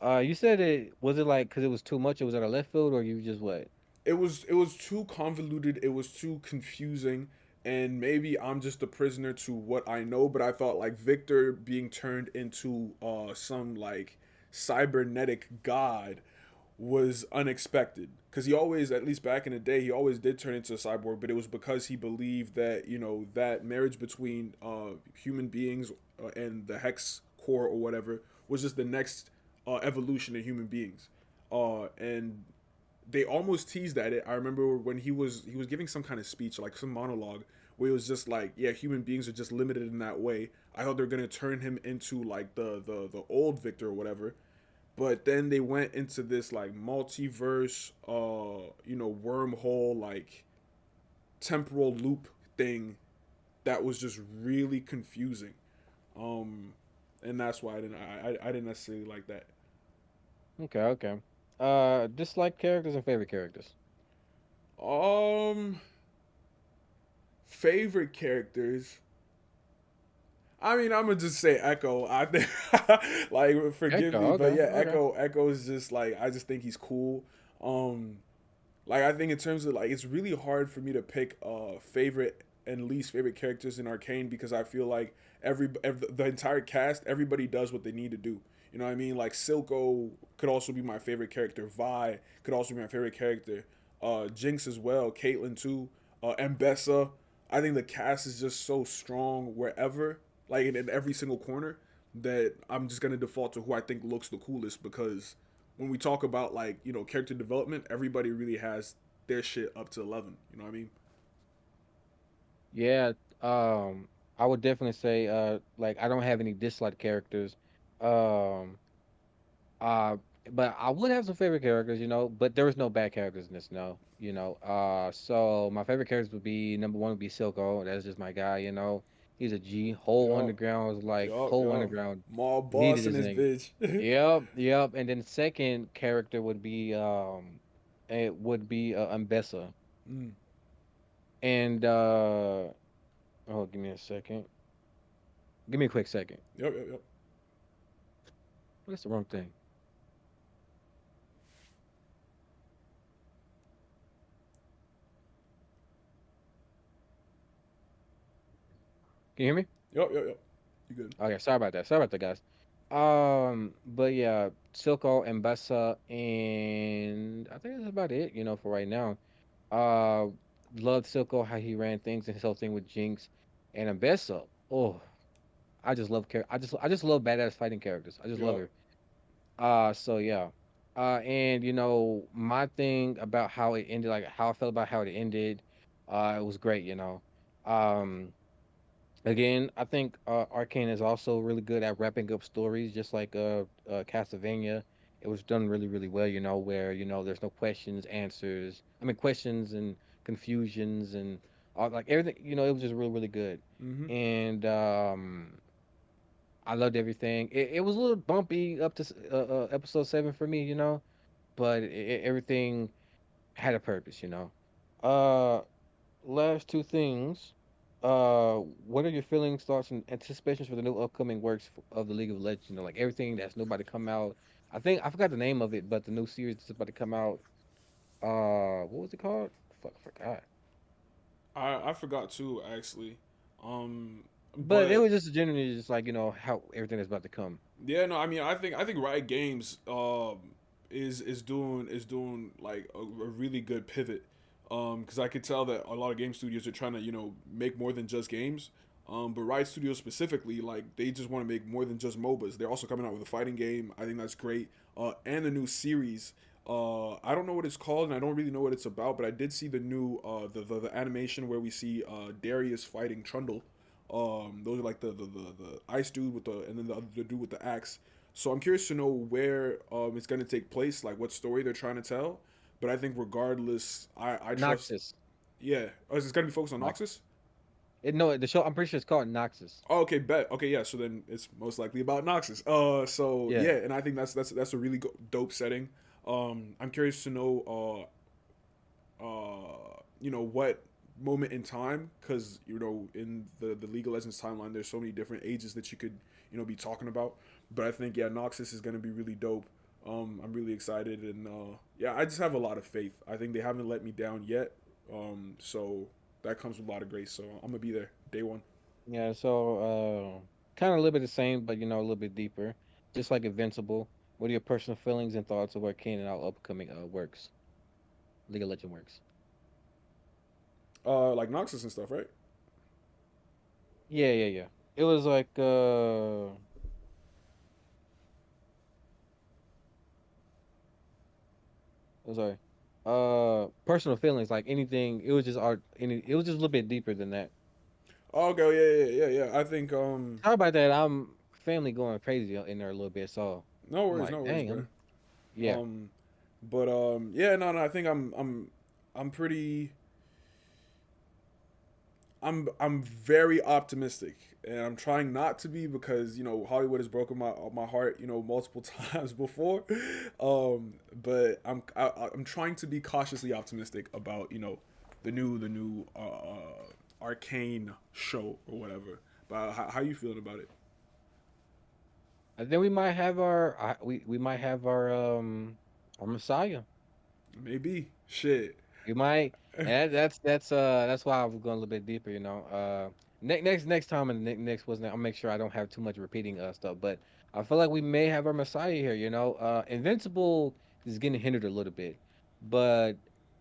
S2: Yeah. You said it was it like because it was too much. It was at a left field, or you just what?
S1: It was too convoluted, it was too confusing, and maybe I'm just a prisoner to what I know, but I thought like Victor being turned into some like cybernetic god was unexpected, because he always, at least back in the day, he always did turn into a cyborg, but it was because he believed that that marriage between human beings and the hex core or whatever was just the next evolution of human beings, and they almost teased at it. I remember when he was giving some kind of speech, like some monologue, where it was just like, yeah, human beings are just limited in that way. I thought they were gonna turn him into like the old Victor or whatever, but then they went into this like multiverse, wormhole, like temporal loop thing that was just really confusing. Um, and that's why I didn't necessarily like that.
S2: Okay, okay. Dislike characters and favorite characters.
S1: Favorite characters. I mean, I'm gonna just say Echo. I think, like, forgive
S2: Echo.
S1: me, but
S2: Okay.
S1: yeah,
S2: Okay.
S1: Echo is just like I just think he's cool. Um, like I think in terms of like, it's really hard for me to pick favorite and least favorite characters in Arcane because I feel like every the entire cast, everybody does what they need to do. You know what I mean? Like Silco could also be my favorite character. Vi could also be my favorite character. Jinx as well. Caitlyn too. Mbessa. I think the cast is just so strong wherever, like in every single corner, that I'm just gonna default to who I think looks the coolest because when we talk about like character development, everybody really has their shit up to 11. You know what I mean?
S2: Yeah. Um, I would definitely say like I don't have any dislike characters. Um, Uh, but I would have some favorite characters, but there was no bad characters in this, no, so my favorite characters would be number one would be Silco. That's just my guy. He's a G. Whole
S1: Yup,
S2: Underground was like
S1: yup,
S2: whole
S1: yup.
S2: Underground
S1: Mall
S2: needed
S1: boss and
S2: his
S1: his
S2: nigga.
S1: bitch.
S2: Yep, yep. And then second character would be it would be Ambessa.
S1: Mm.
S2: And oh, give me a second. Give me a quick second.
S1: Yup, yup, yup.
S2: What's the wrong thing? Can you hear me?
S1: Yup, yup, yup. You good?
S2: Okay, sorry about that. Sorry about that, guys. But yeah, Silco and Bessa, and I think that's about it, for right now. Uh, Loved Silco how he ran things and his whole thing with Jinx and Ambessa. Oh, I just love I just love badass fighting characters. I just love
S1: Yup.
S2: her. So yeah. And my thing about how it ended, like how I felt about how it ended, it was great. Um. Again, I think Arcane is also really good at wrapping up stories, just like Castlevania. It was done really, really well, where there's no questions, answers. I mean, questions and confusions and all, like everything. It was just really, really good.
S1: Mm-hmm.
S2: And I loved everything. It was a little bumpy up to episode 7 for me, but everything had a purpose. Uh, Last two things. What are your feelings, thoughts, and anticipations for the new upcoming works of the League of Legends? Like everything that's nobody come out. I think I forgot the name of it, but the new series that's about to come out. What was it called? Fuck, I forgot.
S1: I forgot too actually. Um,
S2: But it
S1: but
S2: was just generally just like how everything that's about to come.
S1: yeah, no, I mean, I think Riot Games is doing like a really good pivot. Because I could tell that a lot of game studios are trying to make more than just games. But Riot Studios specifically, like they just want to make more than just MOBAs. They're also coming out with a fighting game. I think that's great. And a new series. I don't know what it's called, and I don't really know what it's about. But I did see the new the animation where we see Darius fighting Trundle. Those are like the ice dude with the and then the dude with the axe. So I'm curious to know where it's gonna take place, like what story they're trying to tell. But I think regardless, I trust.
S2: Noxus.
S1: Yeah, oh, is it gonna be focused on
S2: Nox.
S1: Noxus?
S2: No, the show. I'm pretty sure it's called Noxus.
S1: Oh, okay, bet. Okay, yeah. So then it's most likely about Noxus. So
S2: Yeah.
S1: yeah, and I think that's a really dope setting. I'm curious to know what moment in time, because in the League of Legends timeline there's so many different ages that you could be talking about. But I think, yeah, Noxus is going to be really dope. I'm really excited, and yeah, I just have a lot of faith. I think they haven't let me down yet. So that comes with a lot of grace, so I'm gonna be there day one.
S2: Yeah. So kind of a little bit the same, but a little bit deeper. Just like Invincible. What are your personal feelings and thoughts of Arcane and our upcoming works? League of Legend works.
S1: Like Noxus and stuff, right?
S2: Yeah, yeah, yeah. It was like I'm sorry. Personal feelings, like anything, it was just art it was just a little bit deeper than that.
S1: Oh, okay, yeah, yeah, yeah, yeah. I think
S2: How about that? I'm family going crazy in there a little bit, so I'm
S1: no
S2: like,
S1: worries,
S2: dang,
S1: bro.
S2: yeah.
S1: Um, but yeah, no, no. I think I'm pretty. I'm very optimistic, and I'm trying not to be because Hollywood has broken my heart multiple times before, but I'm trying to be cautiously optimistic about the new Arcane show or whatever. But how you feeling about it?
S2: And then we might have we might have our Messiah.
S1: Maybe shit.
S2: You might, and that's why I was going a little bit deeper. Next time and next wasn't. I'll make sure I don't have too much repeating stuff. But I feel like we may have our Messiah here. Invincible is getting hindered a little bit, but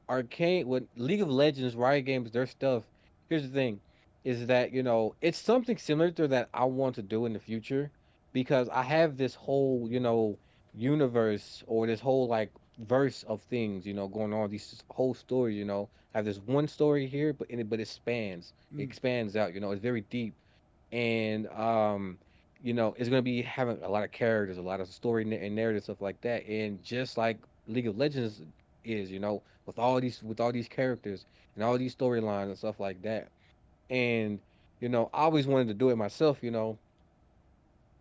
S2: Arcane, what League of Legends, Riot Games, their stuff. Here's the thing, is that it's something similar to that I want to do in the future because I have this whole universe or this whole like verse of things, going on. These whole stories, have this one story here, but it
S1: Mm,
S2: expands out. It's very deep, and it's gonna be having a lot of characters, a lot of story and narrative stuff like that. And just like League of Legends is, with all these characters and all these storylines and stuff like that. And I always wanted to do it myself,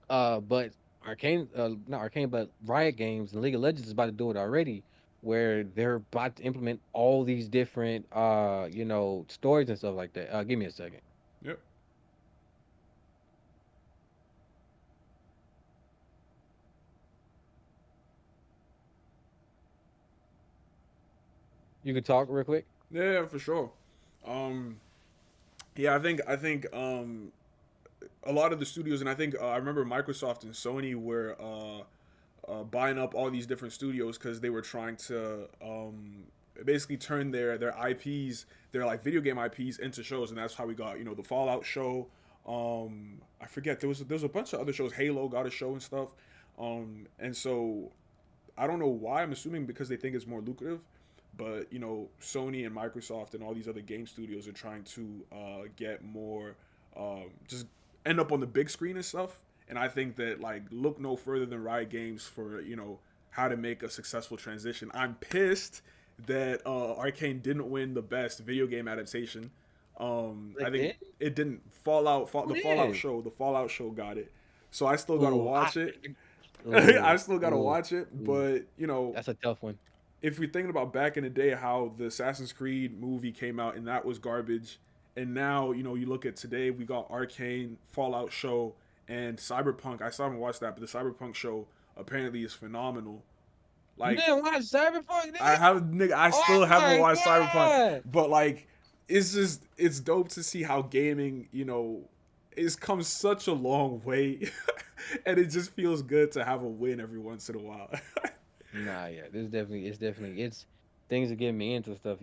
S2: but Arcane, not Arcane, but Riot Games and League of Legends is about to do it already, where they're about to implement all these different, stories and stuff like that. Give me a second.
S1: yep.
S2: You can talk real quick.
S1: Yeah, for sure. Um, yeah, I think a lot of the studios, and I think I remember Microsoft and Sony were buying up all these different studios because they were trying to basically turn their IPs, their like video game IPs, into shows, and that's how we got the Fallout show. I forget there was a bunch of other shows. Halo got a show and stuff. And so I don't know why. I'm assuming because they think it's more lucrative. But Sony and Microsoft and all these other game studios are trying to get more, just end up on the big screen and stuff. And I think that like look no further than Riot Games for how to make a successful transition. I'm pissed that Arcane didn't win the best video game adaptation. I
S2: Like
S1: think
S2: did?
S1: it didn't.
S2: Who
S1: The Fallout
S2: did?
S1: show, got it. So I still gotta
S2: Ooh,
S1: watch it. I
S2: ooh,
S1: still gotta
S2: ooh,
S1: watch it,
S2: ooh.
S1: but
S2: That's a tough one.
S1: if we're thinking about back in the day how the Assassin's Creed movie came out and that was garbage, and now you look at today, we got Arcane, Fallout show, and Cyberpunk. I still haven't watched that, but the Cyberpunk show apparently is phenomenal.
S2: You
S1: Like
S2: didn't watch Cyberpunk,
S1: I
S2: nigga?
S1: have nigga, I
S2: Oh
S1: still haven't
S2: my
S1: watched Cyberpunk,
S2: god!
S1: but like it's dope to see how gaming it's come such a long way, and it just feels good to have a win every once in a while.
S2: Nah, yeah, it's things that get me into stuff.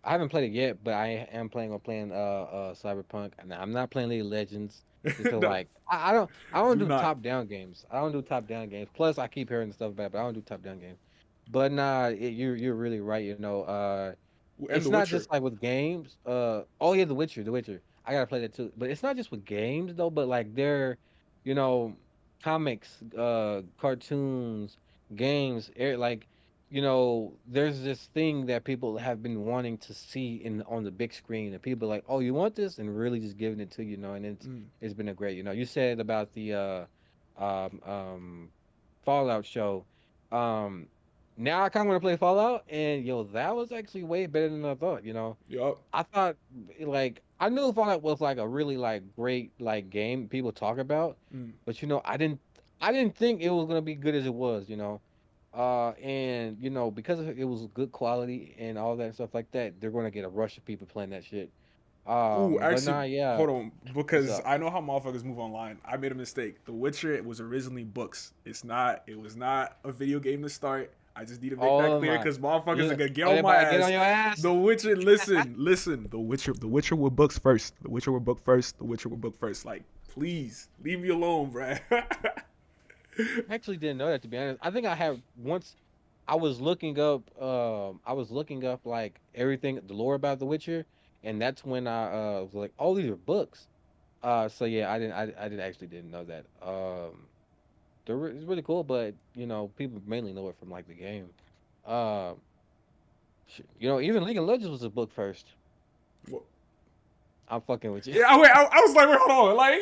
S2: I haven't played it yet, but I am planning on playing Cyberpunk, and I'm not playing League of Legends because
S1: No,
S2: like I don't
S1: do
S2: do
S1: not.
S2: top down games. I don't do top down games. Plus, I keep hearing stuff about it, but I don't do top down games. But nah, you're really right.
S1: And
S2: It's
S1: The
S2: not
S1: Witcher.
S2: just like with games. Oh yeah, The Witcher. I gotta play that too. But it's not just with games though. But like they're, you know, comics, cartoons, games. There's this thing that people have been wanting to see on the big screen, and people are like, oh, you want this, and really just giving it to and
S1: Mm.
S2: it's been a great. You said about the um um Fallout show. Um, Now I kind of want to play Fallout, and that was actually way better than I thought.
S1: Yup.
S2: I thought like I knew Fallout was like a really like great like game people talk about,
S1: Mm.
S2: but I didn't think it was gonna be good as it was. And because it was good quality and all that stuff like that, they're gonna get a rush of people playing that shit.
S1: Ooh,
S2: But
S1: actually,
S2: nah, yeah,
S1: hold on,
S2: what's
S1: because
S2: up?
S1: I know how motherfuckers move online. I made a mistake. The Witcher it was originally books. It's not. It was not a video game to start. I just need to make that
S2: Oh
S1: clear
S2: my,
S1: because motherfuckers are
S2: look,
S1: gonna get
S2: oh,
S1: on my
S2: everybody get on
S1: ass.
S2: your ass.
S1: The Witcher, listen. The Witcher were books first. The Witcher were book first. The Witcher were book first. Like, please leave me alone, bruh.
S2: I actually didn't know that, to be honest. I think I had once. I was looking up like everything, the lore about The Witcher, and that's when I was like, oh, these are books. So yeah, I didn't actually didn't know that. It's really cool, but people mainly know it from like the game. Um, even League of Legends was a book first.
S1: Well,
S2: I'm fucking with you.
S1: yeah, wait. I was like, wait, hold on. Like,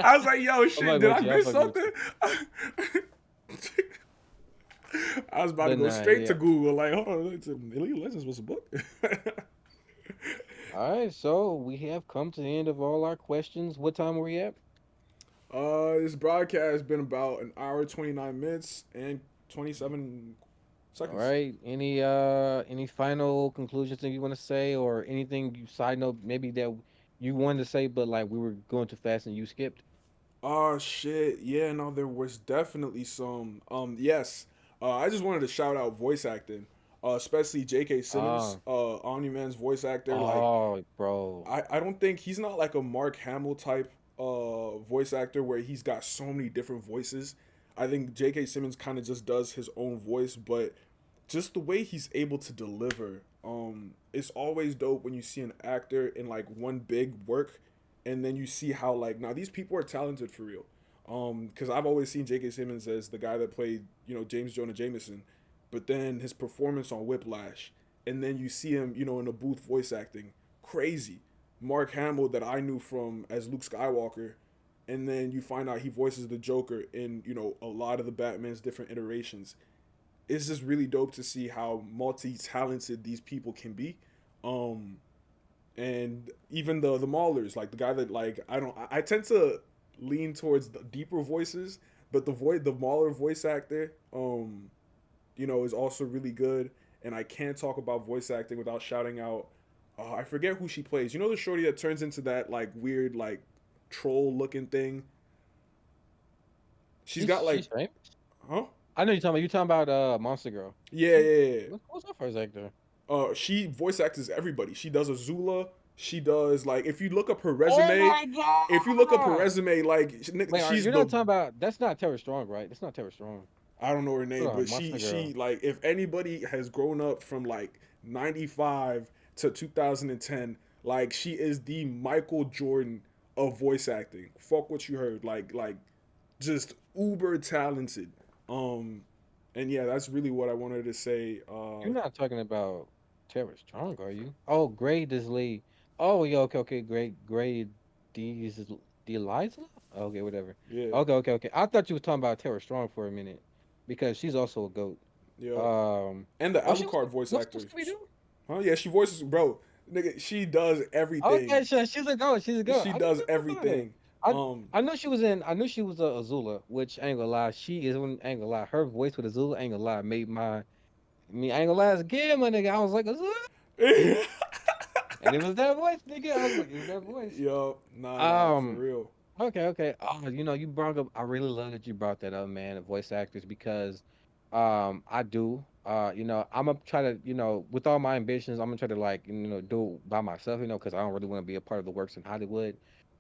S1: I was like, yo,
S2: I'm
S1: shit.
S2: fucking
S1: Did I
S2: with you. I'm
S1: miss
S2: fucking with
S1: something?
S2: you.
S1: I was about to
S2: But
S1: go
S2: nah,
S1: straight to
S2: yeah.
S1: Google. Like, hold on, League of Legends was a book.
S2: All right, so we have come to the end of all our questions. What time are we at?
S1: This broadcast has been about an hour 29 minutes and 27
S2: All
S1: seconds.
S2: right. Any final conclusions that you want to say, or anything you side note maybe that you wanted to say, but like we were going too fast and you skipped?
S1: Oh shit, yeah, no, there was definitely some. Yes, I just wanted to shout out voice acting, especially J.K. Simmons,
S2: Ah,
S1: Omni Man's voice actor. Like,
S2: oh, bro.
S1: I don't think he's not like a Mark Hamill type voice actor where he's got so many different voices. I think J.K. Simmons kind of just does his own voice, but just the way he's able to deliver, it's always dope when you see an actor in like one big work, and then you see how like now these people are talented for real. Because I've always seen J.K. Simmons as the guy that played James Jonah Jameson, but then his performance on Whiplash, and then you see him in a booth voice acting crazy. Mark Hamill that I knew from as Luke Skywalker, and then you find out he voices the Joker in a lot of the Batman's different iterations. It's just really dope to see how multi-talented these people can be. Um, and even the Maulers, like the guy that like I tend to lean towards the deeper voices, but the Mauler voice actor, is also really good. And I can't talk about voice acting without shouting out. I forget who she plays. You know the shorty that turns into that like weird like troll looking thing. She's got like,
S2: She's famous.
S1: huh?
S2: I know you're talking about Monster Girl.
S1: Yeah,
S2: She
S1: yeah, yeah.
S2: what's her first actor?
S1: She voice acts everybody. She does Azula. She does like if you look up her
S2: Oh
S1: resume,
S2: my
S1: if you look up her
S2: god!
S1: resume, like
S2: Wait,
S1: she's
S2: you're
S1: the
S2: not talking about that's not Tara Strong, right? That's not Tara Strong.
S1: I don't know her name,
S2: Hold on,
S1: but she
S2: Monster
S1: she
S2: Girl.
S1: like if anybody has grown up from like 95 to 2010, like she is the Michael Jordan of voice acting. Fuck what you heard. Like just uber talented. Um and yeah, that's really what I wanted to say.
S2: You're not talking about Tara Strong, are you? Oh, Grade is Lee. Oh, yeah, okay. Grade D is Eliza? Okay, whatever.
S1: Yeah.
S2: Okay. I thought you was talking about Tara Strong for a minute because she's also a goat.
S1: Yeah.
S2: Um,
S1: And the
S2: oh, she was
S1: Alucard voice
S2: what's
S1: actor.
S2: Scooby Doo?
S1: Huh? Yeah, she voices bro. Nigga, she does
S2: Okay,
S1: everything.
S2: she's a goat. She's a goat.
S1: She
S2: I didn't
S1: does
S2: know about her.
S1: everything.
S2: I
S1: Um,
S2: I know she was in. I knew she was a Azula, which I ain't gonna lie. She is one. Ain't gonna lie. Her voice with Azula, ain't gonna lie, made my. I mean, I ain't gonna lie. As a kid, my nigga, I was like Azula. And it was that voice, nigga. I was like, it's that voice.
S1: yo, nah, for
S2: Um,
S1: real.
S2: okay. Oh, you brought up. I really love that you brought that up, man. The voice actors, because, I do. I'm gonna try to, with all my ambitions, I'm gonna try to like, do it by myself, because I don't really want to be a part of the works in Hollywood.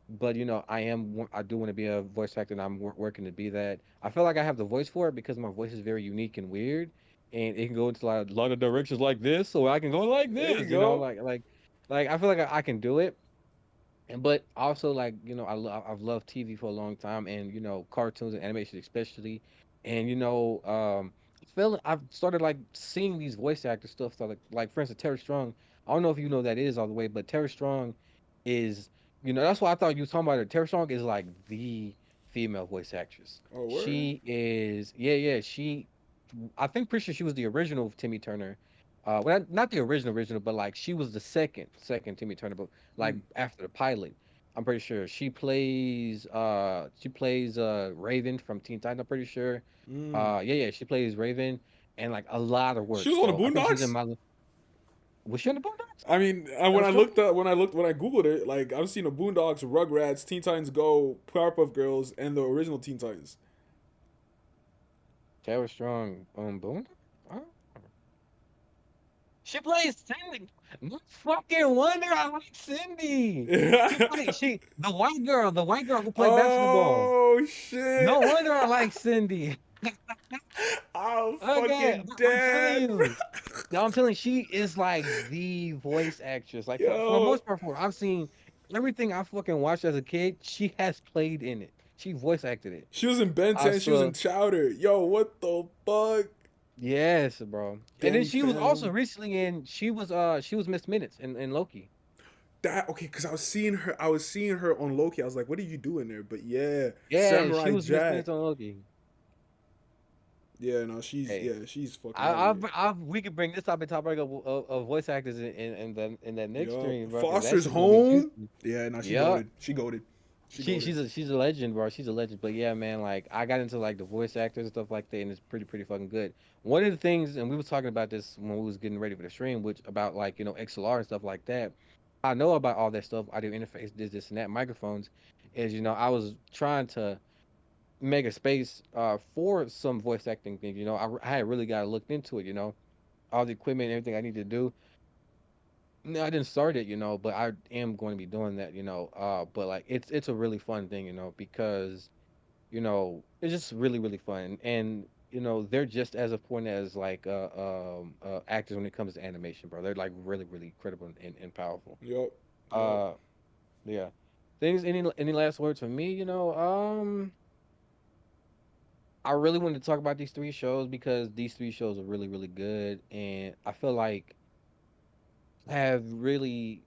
S2: But I do want to be a voice actor, and I'm working to be that. I feel like I have the voice for it because my voice is very unique and weird, and it can go into like a lot of directions like this, or I can go like
S1: There you
S2: this,
S1: go.
S2: like I feel like I can do it. And but also like I've loved TV for a long time, and cartoons and animation especially, and I've started like seeing these voice actor stuff. So like for instance, Terry Strong. I don't know if you know who that is all the way, but Terry Strong is that's why I thought you was talking about her. Terry Strong is like the female voice actress.
S1: Oh, word.
S2: She is yeah. I think pretty sure she was the original Timmy Turner. Well, not the original, but like she was the second Timmy Turner, but like
S1: Mm,
S2: after the pilot. I'm pretty sure she plays Raven from Teen Titans. I'm pretty sure.
S1: mm.
S2: Yeah, she plays Raven and like a lot of
S1: She
S2: works,
S1: was on the
S2: bro. I think she's in
S1: Boondocks.
S2: my was she on the Boondocks?
S1: I mean,
S2: That
S1: when
S2: was
S1: I
S2: strong.
S1: looked up, when I googled it, like I've seen the Boondocks, Rugrats, Teen Titans Go, Powerpuff Girls, and the original Teen Titans.
S2: Tara Strong on Boondocks. Oh. She plays Cindy. No fucking wonder I like Cindy. The white girl who played basketball.
S1: Oh shit!
S2: No wonder I like Cindy.
S1: I'm
S2: Okay,
S1: fucking
S2: but I'm telling
S1: dead, bro.
S2: you. Yeah, I'm telling you, she is like the voice actress. Like for the
S1: Yo,
S2: most part, I've seen everything I fucking watched as a kid. She has played in it. She voice acted it.
S1: she was in Ben
S2: I
S1: 10. She was
S2: saw
S1: in Chowder. Yo, what the fuck?
S2: yes, bro. And then
S1: Danny
S2: she was also
S1: Phantom.
S2: recently in. She was Miss Minutes in Loki.
S1: That okay? Because I was seeing her. I was seeing her on Loki. I was like, what are you doing there? But yeah,
S2: Yeah, she
S1: Samurai
S2: was Miss
S1: Jack.
S2: Minutes on Loki.
S1: Yeah, no, she's
S2: Hey,
S1: yeah, she's fucking out of here.
S2: we could bring this topic of voice actors in that next
S1: Yup.
S2: stream, bro, because that
S1: Foster's
S2: shit's gonna be
S1: home.
S2: juicy.
S1: Yeah, no, she
S2: Yup.
S1: goaded. She goaded. She goaded.
S2: She's a legend, bro. She's a legend. But yeah, man, like I got into like the voice actors and stuff like that, and it's pretty fucking good. One of the things, and we was talking about this when we was getting ready for the stream, which about like XLR and stuff like that. I know about all that stuff. I do interface this and that microphones. Is I was trying to make a space for some voice acting things. I had really got to look into it. All the equipment and everything I need to do. No, I didn't start it, but I am going to be doing that, but like it's a really fun thing, because it's just really fun, and they're just as important as like actors when it comes to animation, bro. They're like really credible and powerful.
S1: Yup. Yup.
S2: Uh, yeah. Things. Any last words from me? I really wanted to talk about these three shows because these three shows are really good, and I feel like have really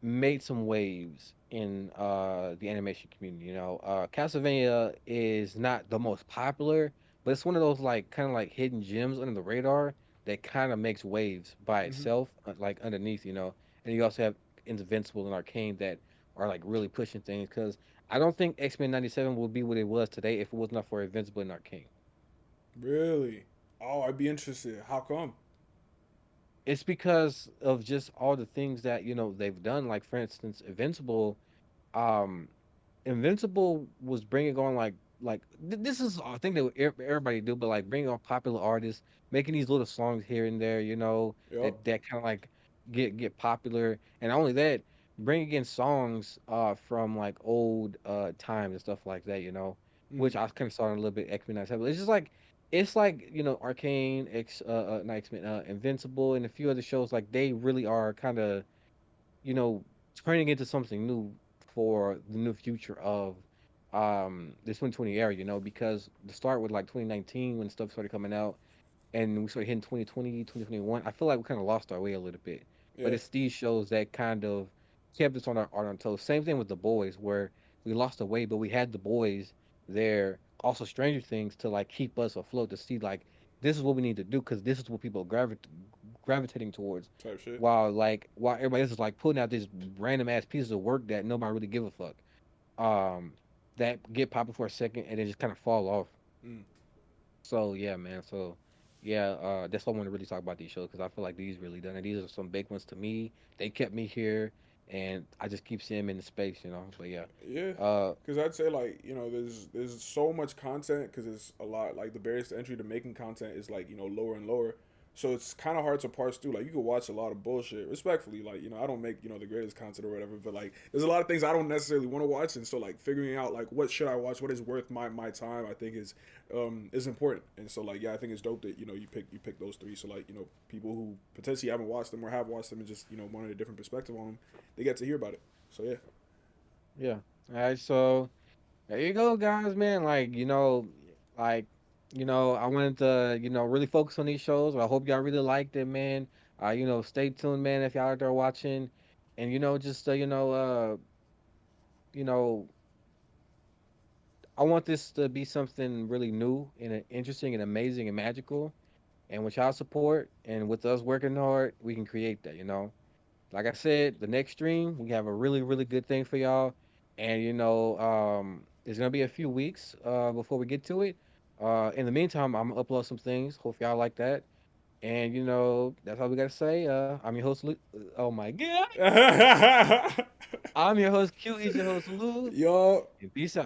S2: made some waves in the animation community. Castlevania is not the most popular, but it's one of those like kind of like hidden gems under the radar that kind of makes waves by
S1: Mhm.
S2: itself, like underneath. And you also have Invincible and Arcane that are like really pushing things because I don't think X-Men '97 would be what it was today if it was not for Invincible and Arcane.
S1: Really? Oh, I'd be interested. How come?
S2: It's because of just all the things that they've done. Like for instance, Um, Invincible was bringing on this is a thing that everybody do, but like bringing on popular artists, making these little songs here and there,
S1: Yup.
S2: that kind of like get popular, and not only that, bringing in songs from like old times and stuff like that,
S1: Mhm.
S2: which I kind of saw in a little bit X Men. It's just like it's like Arcane, not X Men, Invincible, and a few other shows. Like they really are kind of you know, turning into something new for the new future of this 2020 era, because to start with like 2019 when stuff started coming out and we started hitting 2020, 2021, I feel like we kind of lost our way a little bit. But
S1: Yeah.
S2: it's these shows that kind of kept us on our toes. Same thing with the boys, where we lost our way, but we had the boys there, also Stranger Things, to like keep us afloat to see like this is what we need to do because this is what people are gravitating towards.
S1: Type shit.
S2: While everybody else is like putting out these random ass pieces of work that nobody really give a fuck. Um, that get popular for a second and then just kind of fall off.
S1: Mm.
S2: So yeah, man. So yeah, that's why I want to really talk about these shows because I feel like these really done it. These are some big ones to me. They kept me here, and I just keep seeing them in the space. But yeah,
S1: Yeah,
S2: uh,
S1: because I'd say like there's so much content because it's a lot like the barriers to entry to making content is like lower and lower, so it's kind of hard to parse through. Like you could watch a lot of bullshit respectfully. Like I don't make the greatest content or whatever, but like there's a lot of things I don't necessarily want to watch, and so like figuring out like what should I watch, what is worth my time, I think is important. And so like yeah, I think it's dope that you pick those three. So like people who potentially haven't watched them or have watched them and just wanted a different perspective on them, they get to hear about it. So yeah.
S2: yeah. All right, so there you go, guys, man. Like I wanted to really focus on these shows. I hope y'all really liked it, man. Stay tuned, man, if y'all out there watching, and just you know, I want this to be something really new and interesting and amazing and magical. And with y'all support and with us working hard, we can create that. Like I said, the next stream, we have a really good thing for y'all. And there's gonna be a few weeks before we get to it. In the meantime, I'm gonna upload some things. Hope y'all like that. And that's all we gotta say. I'm your host, oh my god. I'm your host, Q. He's your host, Lou.
S1: Yo,
S2: And peace out.